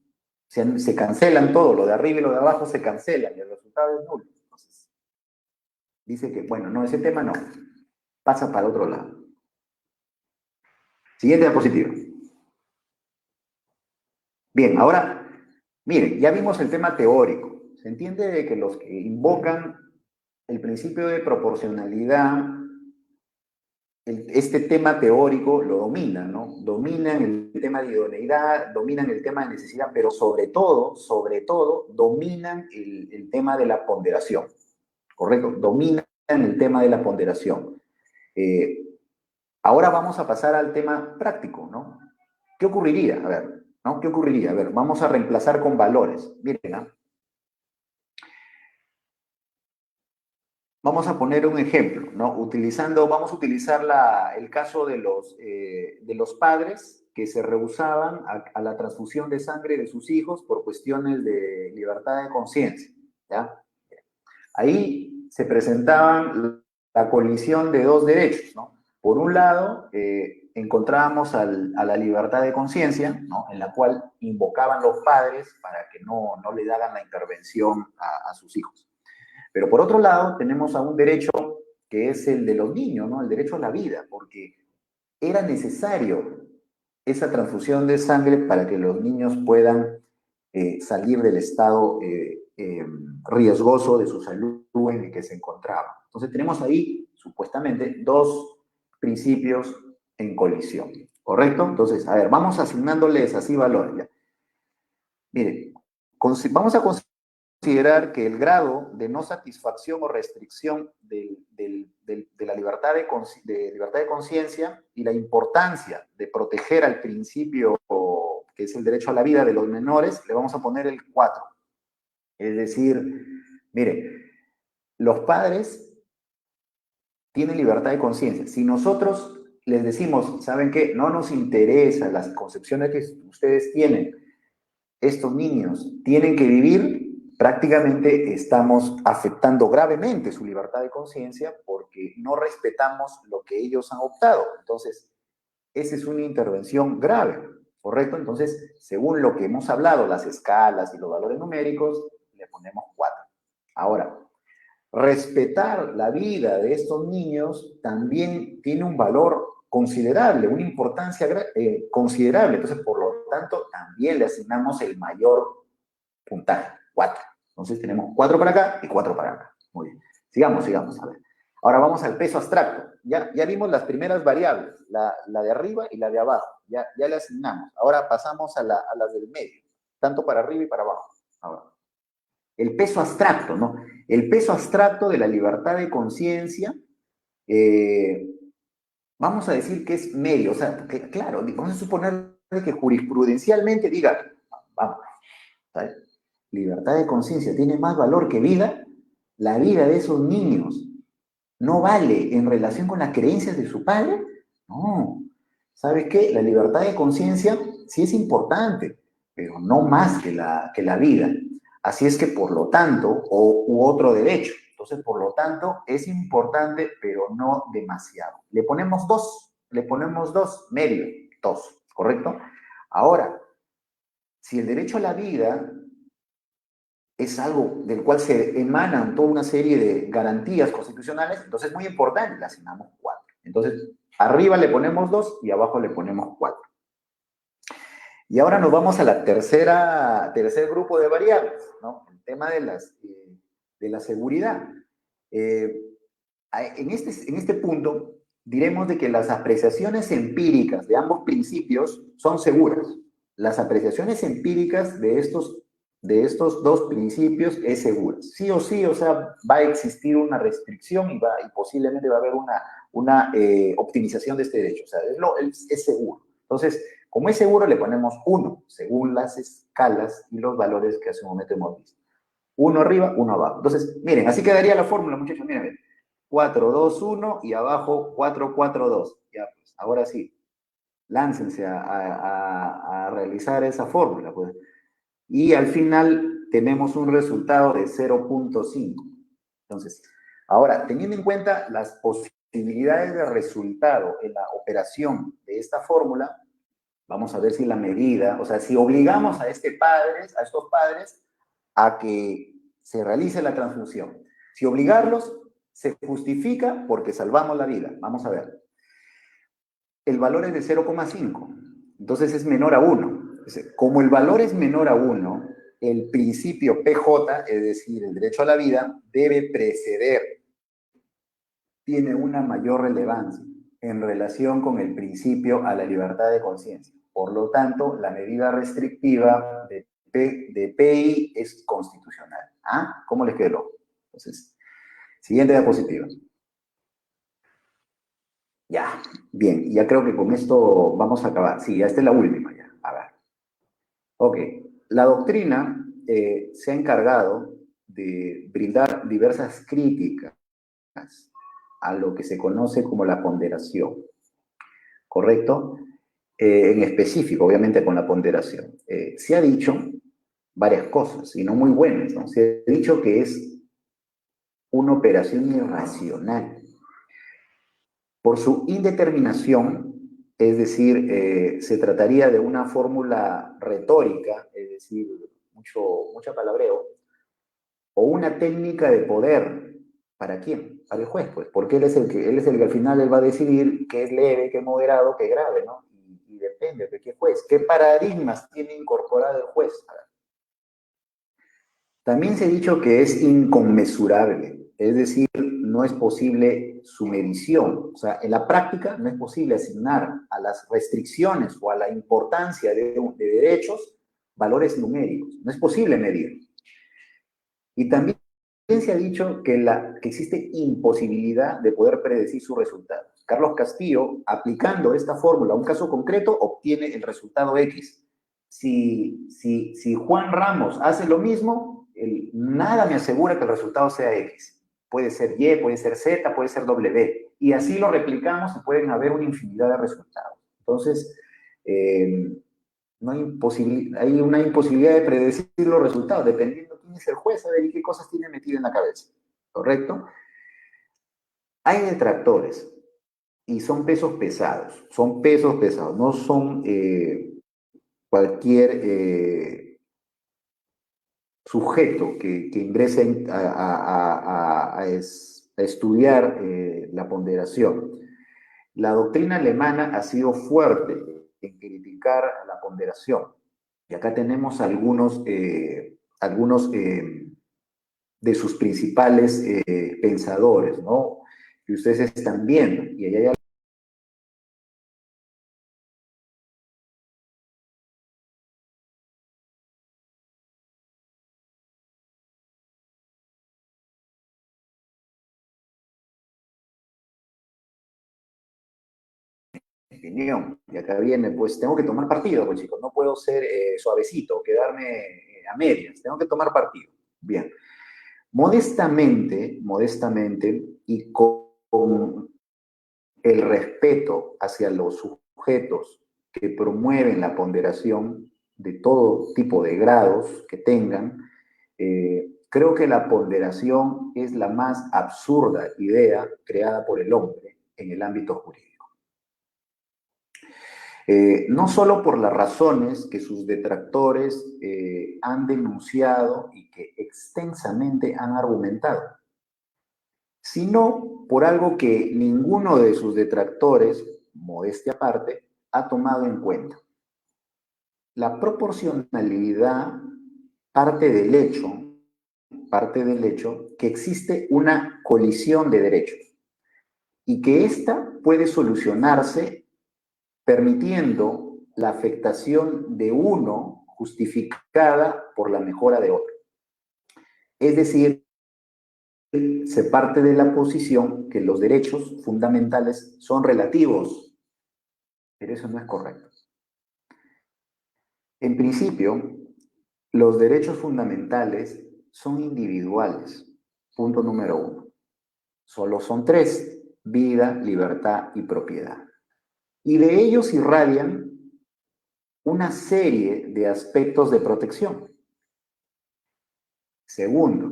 Se cancelan todo, lo de arriba y lo de abajo se cancelan y el resultado es nulo. Entonces, dice que, bueno, no, ese tema no. Pasa para otro lado. Siguiente diapositiva. Bien, ahora, miren, ya vimos el tema teórico. Se entiende de que los que invocan el principio de proporcionalidad, este tema teórico lo dominan, ¿no? Dominan el tema de idoneidad, dominan el tema de necesidad, pero sobre todo, dominan el tema de la ponderación, ¿correcto? Dominan el tema de la ponderación. Ahora vamos a pasar al tema práctico, ¿no? ¿Qué ocurriría? A ver, ¿no? ¿Qué ocurriría? A ver, vamos a reemplazar con valores. Miren, ¿no? Vamos a poner un ejemplo, ¿no? Vamos a utilizar el caso de los padres que se rehusaban a la transfusión de sangre de sus hijos por cuestiones de libertad de conciencia, ¿ya? Ahí se presentaban la colisión de dos derechos, ¿no? Por un lado, encontrábamos a la libertad de conciencia, ¿no? En la cual invocaban los padres para que no le hagan la intervención a sus hijos. Pero por otro lado, tenemos a un derecho que es el de los niños, ¿no? El derecho a la vida, porque era necesario esa transfusión de sangre para que los niños puedan salir del estado riesgoso de su salud en el que se encontraban. Entonces tenemos ahí, supuestamente, dos principios en colisión, ¿correcto? Entonces, a ver, vamos asignándoles así valores. ¿Ya? Mire, vamos a considerar que el grado de no satisfacción o restricción de la libertad de conciencia y la importancia de proteger al principio que es el derecho a la vida de los menores, le vamos a poner el 4. Es decir, mire, los padres tienen libertad de conciencia. Si nosotros les decimos, ¿saben qué? No nos interesan las concepciones que ustedes tienen, estos niños tienen que vivir, prácticamente estamos afectando gravemente su libertad de conciencia porque no respetamos lo que ellos han optado. Entonces, esa es una intervención grave, ¿correcto? Entonces, según lo que hemos hablado, las escalas y los valores numéricos, le ponemos 4. Ahora, respetar la vida de estos niños también tiene un valor considerable, una importancia considerable. Entonces, por lo tanto, también le asignamos el mayor puntaje, 4. Entonces, tenemos 4 para acá y 4 para acá. Muy bien. Sigamos, a ver. Ahora vamos al peso abstracto. Ya vimos las primeras variables, la de arriba y la de abajo. Ya le asignamos. Ahora pasamos a las del medio, tanto para arriba y para abajo. Ahora, el peso abstracto, ¿no? El peso abstracto de la libertad de conciencia, vamos a decir que es medio. O sea, claro, vamos a suponer que jurisprudencialmente diga, vamos, ¿sabes? Libertad de conciencia tiene más valor que vida. La vida de esos niños no vale en relación con las creencias de su padre. No. ¿Sabes qué? La libertad de conciencia sí es importante, pero no más que la vida. Así es que, por lo tanto, u otro derecho. Entonces, por lo tanto, es importante, pero no demasiado. Le ponemos 2, medio, 2, ¿correcto? Ahora, si el derecho a la vida es algo del cual se emanan toda una serie de garantías constitucionales, entonces es muy importante, le asignamos 4. Entonces, arriba le ponemos 2 y abajo le ponemos 4. Y ahora nos vamos a la tercer grupo de variables, ¿no? El tema de la seguridad. En este punto, diremos de que las apreciaciones empíricas de ambos principios son seguras. Las apreciaciones empíricas de estos de estos dos principios es segura. Sí o sí, o sea, va a existir una restricción y posiblemente va a haber una optimización de este derecho. O sea, es seguro. Entonces, como es seguro, le ponemos 1, según las escalas y los valores que hace un momento hemos visto. 1 arriba, 1 abajo. Entonces, miren, así quedaría la fórmula, muchachos. Miren, miren. 4, 2, 1 y abajo 4, 4, 2. Ya, pues, ahora sí, láncense a realizar esa fórmula, pues. Y al final tenemos un resultado de 0.5. Entonces, ahora, teniendo en cuenta las posibilidades de resultado en la operación de esta fórmula, vamos a ver si la medida, o sea, si obligamos a estos padres a que se realice la transfusión. Si obligarlos, se justifica porque salvamos la vida. Vamos a ver. El valor es de 0,5, entonces es menor a 1. Como el valor es menor a 1, el principio PJ, es decir, el derecho a la vida, debe preceder. Tiene una mayor relevancia en relación con el principio a la libertad de conciencia. Por lo tanto, la medida restrictiva de PI es constitucional. ¿Ah? ¿Cómo les quedó? Entonces, siguiente diapositiva. Ya, bien, ya creo que con esto vamos a acabar. Sí, ya esta es la última ya. A ver. Ok, la doctrina se ha encargado de brindar diversas críticas a lo que se conoce como la ponderación, ¿correcto? En específico, obviamente, con la ponderación. Se ha dicho varias cosas, y no muy buenas, ¿no? Se ha dicho que es una operación irracional. Por su indeterminación, es decir, se trataría de una fórmula retórica, es decir, mucho palabreo, o una técnica de poder. ¿Para quién? Para el juez, pues, porque él es el que al final él va a decidir qué es leve, qué es moderado, qué es grave, ¿no? Y depende de qué juez, qué paradigmas tiene incorporado el juez. También se ha dicho que es inconmensurable, es decir, no es posible su medición. O sea, en la práctica no es posible asignar a las restricciones o a la importancia de derechos valores numéricos. No es posible medir. Y también se ha dicho que existe imposibilidad de poder predecir sus resultados. Carlos Castillo, aplicando esta fórmula a un caso concreto, obtiene el resultado X. Si Juan Ramos hace lo mismo, nada me asegura que el resultado sea X. Puede ser Y, puede ser Z, puede ser W. Y así lo replicamos y pueden haber una infinidad de resultados. Entonces, no hay una imposibilidad de predecir los resultados, dependiendo quién es el juez, a ver y qué cosas tiene metido en la cabeza. ¿Correcto? Hay detractores y son pesos pesados, no son cualquier sujeto que ingrese a estudiar la ponderación. La doctrina alemana ha sido fuerte en criticar la ponderación. Y acá tenemos algunos de sus principales pensadores, ¿no? Que ustedes están viendo. Y allá hay opinión. Y acá viene, pues tengo que tomar partido, pues chicos, no puedo ser suavecito, quedarme a medias, tengo que tomar partido. Bien. Modestamente, y con el respeto hacia los sujetos que promueven la ponderación de todo tipo de grados que tengan, creo que la ponderación es la más absurda idea creada por el hombre en el ámbito jurídico. No solo por las razones que sus detractores han denunciado y que extensamente han argumentado, sino por algo que ninguno de sus detractores, modestia aparte, ha tomado en cuenta. La proporcionalidad parte del hecho que existe una colisión de derechos y que ésta puede solucionarse permitiendo la afectación de uno justificada por la mejora de otro. Es decir, se parte de la posición que los derechos fundamentales son relativos, pero eso no es correcto. En principio, los derechos fundamentales son individuales. Punto número 1. Solo son 3: vida, libertad y propiedad. Y de ellos irradian una serie de aspectos de protección. Segundo,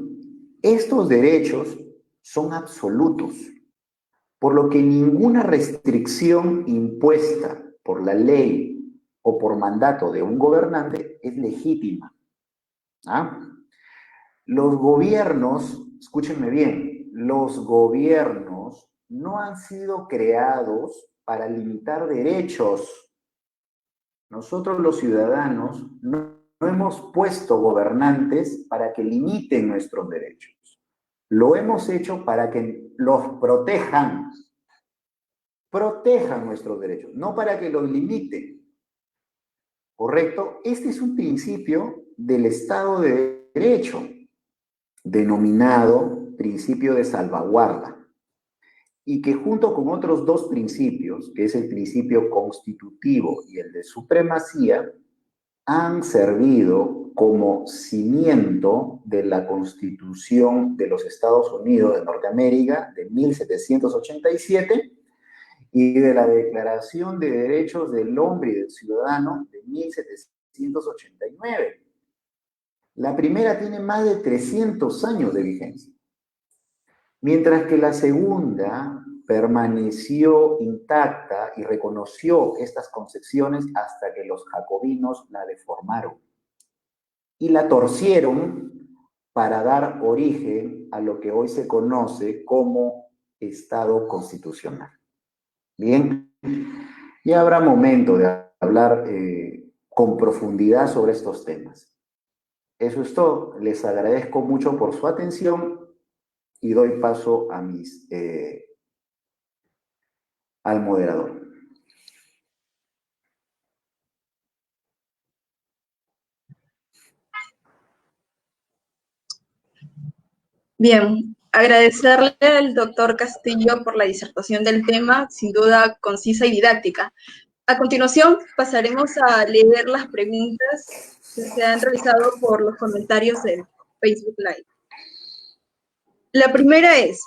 estos derechos son absolutos, por lo que ninguna restricción impuesta por la ley o por mandato de un gobernante es legítima. ¿Ah? Los gobiernos, escúchenme bien, los gobiernos no han sido creados para limitar derechos. Nosotros los ciudadanos no hemos puesto gobernantes para que limiten nuestros derechos. Lo hemos hecho para que los protejan nuestros derechos, no para que los limiten. ¿Correcto? Este es un principio del Estado de Derecho, denominado principio de salvaguarda, y que junto con otros dos principios, que es el principio constitutivo y el de supremacía, han servido como cimiento de la Constitución de los Estados Unidos de Norteamérica de 1787 y de la Declaración de Derechos del Hombre y del Ciudadano de 1789. La primera tiene más de 300 años de vigencia, mientras que la segunda permaneció intacta y reconoció estas concepciones hasta que los jacobinos la deformaron y la torcieron para dar origen a lo que hoy se conoce como Estado constitucional. Bien, ya habrá momento de hablar con profundidad sobre estos temas. Eso es todo. Les agradezco mucho por su atención y doy paso a al moderador. Bien, agradecerle al doctor Castillo por la disertación del tema, sin duda concisa y didáctica. A continuación, pasaremos a leer las preguntas que se han realizado por los comentarios del Facebook Live. La primera es,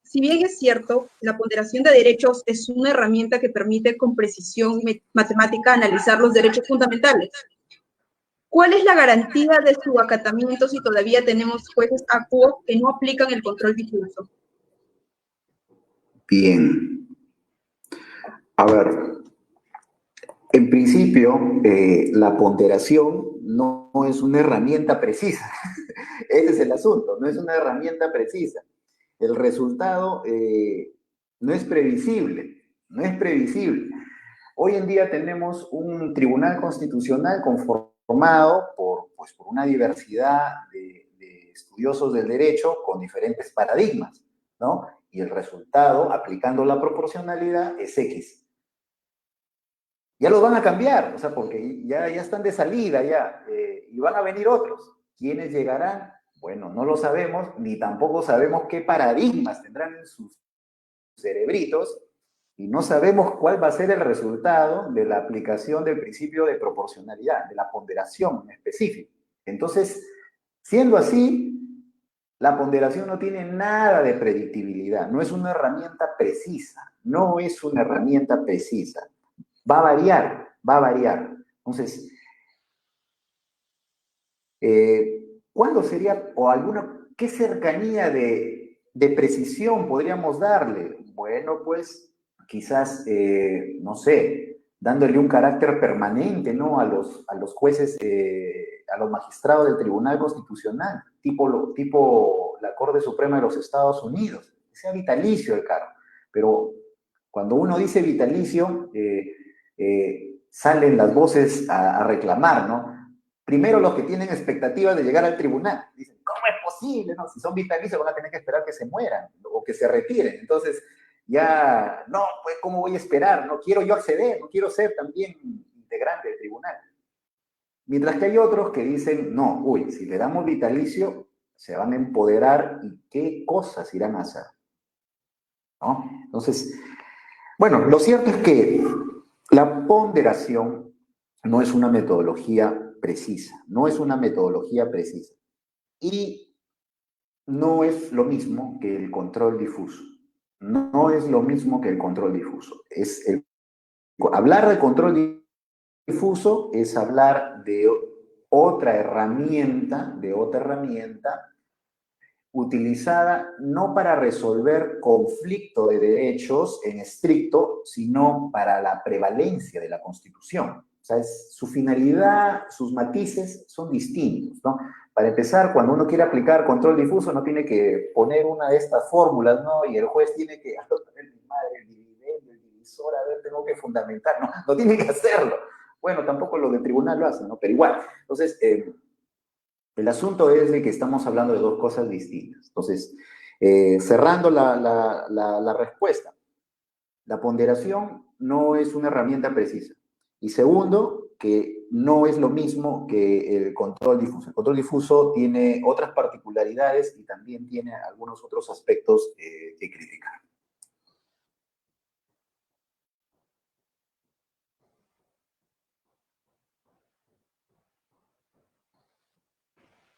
si bien es cierto, la ponderación de derechos es una herramienta que permite con precisión matemática analizar los derechos fundamentales, ¿cuál es la garantía de su acatamiento si todavía tenemos jueces acuos que no aplican el control difuso? Bien. A ver, en principio, la ponderación no es una herramienta precisa. Ese es el asunto, no es una herramienta precisa. El resultado no es previsible, no es previsible. Hoy en día tenemos un tribunal constitucional conformado por una diversidad de estudiosos del derecho con diferentes paradigmas, ¿no? Y el resultado, aplicando la proporcionalidad, es X. Ya los van a cambiar, o sea, porque ya están de salida ya, y van a venir otros. ¿Quiénes llegarán? Bueno, no lo sabemos, ni tampoco sabemos qué paradigmas tendrán en sus cerebritos, y no sabemos cuál va a ser el resultado de la aplicación del principio de proporcionalidad, de la ponderación en específico. Entonces, siendo así, la ponderación no tiene nada de predictibilidad, no es una herramienta precisa, no es una herramienta precisa. Va a variar, va a variar. Entonces, ¿cuándo sería, o qué cercanía de precisión podríamos darle? Bueno, pues quizás, no sé, dándole un carácter permanente, ¿no? A los jueces, a los magistrados del Tribunal Constitucional, tipo la Corte Suprema de los Estados Unidos, que sea vitalicio el cargo. Pero cuando uno dice vitalicio, salen las voces a reclamar, ¿no? Primero los que tienen expectativas de llegar al tribunal. Dicen, ¿cómo es posible? No, si son vitalicios van a tener que esperar que se mueran o que se retiren. Entonces, ya, no, pues, ¿cómo voy a esperar? No quiero yo acceder, no quiero ser también integrante del tribunal. Mientras que hay otros que dicen, no, uy, si le damos vitalicio, se van a empoderar y qué cosas irán a hacer, ¿no? Entonces, bueno, lo cierto es que la ponderación no es una metodología precisa, no es una metodología precisa. Y no es lo mismo que el control difuso. No es lo mismo que el control difuso. Hablar de control difuso es hablar de de otra herramienta utilizada no para resolver conflicto de derechos en estricto, sino para la prevalencia de la Constitución. O sea, su finalidad, sus matices son distintos, ¿no? Para empezar, cuando uno quiere aplicar control difuso, no tiene que poner una de estas fórmulas, ¿no? Y el juez tiene que, el dividendo, el divisor, a ver, tengo que fundamentar, no, no tiene que hacerlo. Bueno, tampoco lo de tribunal lo hacen, ¿no? Pero igual, entonces, el asunto es de que estamos hablando de dos cosas distintas. Entonces, cerrando la respuesta, la ponderación no es una herramienta precisa. Y segundo, que no es lo mismo que el control difuso. El control difuso tiene otras particularidades y también tiene algunos otros aspectos que criticar.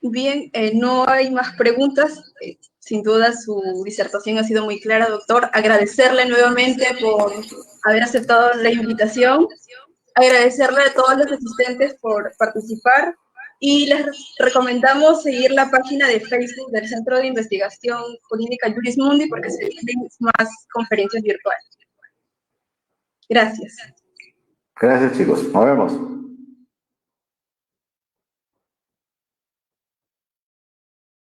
Bien, no hay más preguntas. Sin duda su disertación ha sido muy clara, doctor. Agradecerle nuevamente por haber aceptado la invitación. Agradecerle a todos los asistentes por participar y les recomendamos seguir la página de Facebook del Centro de Investigación Jurídica Juris Mundi porque se vienen más conferencias virtuales. Gracias. Gracias, chicos. Nos vemos.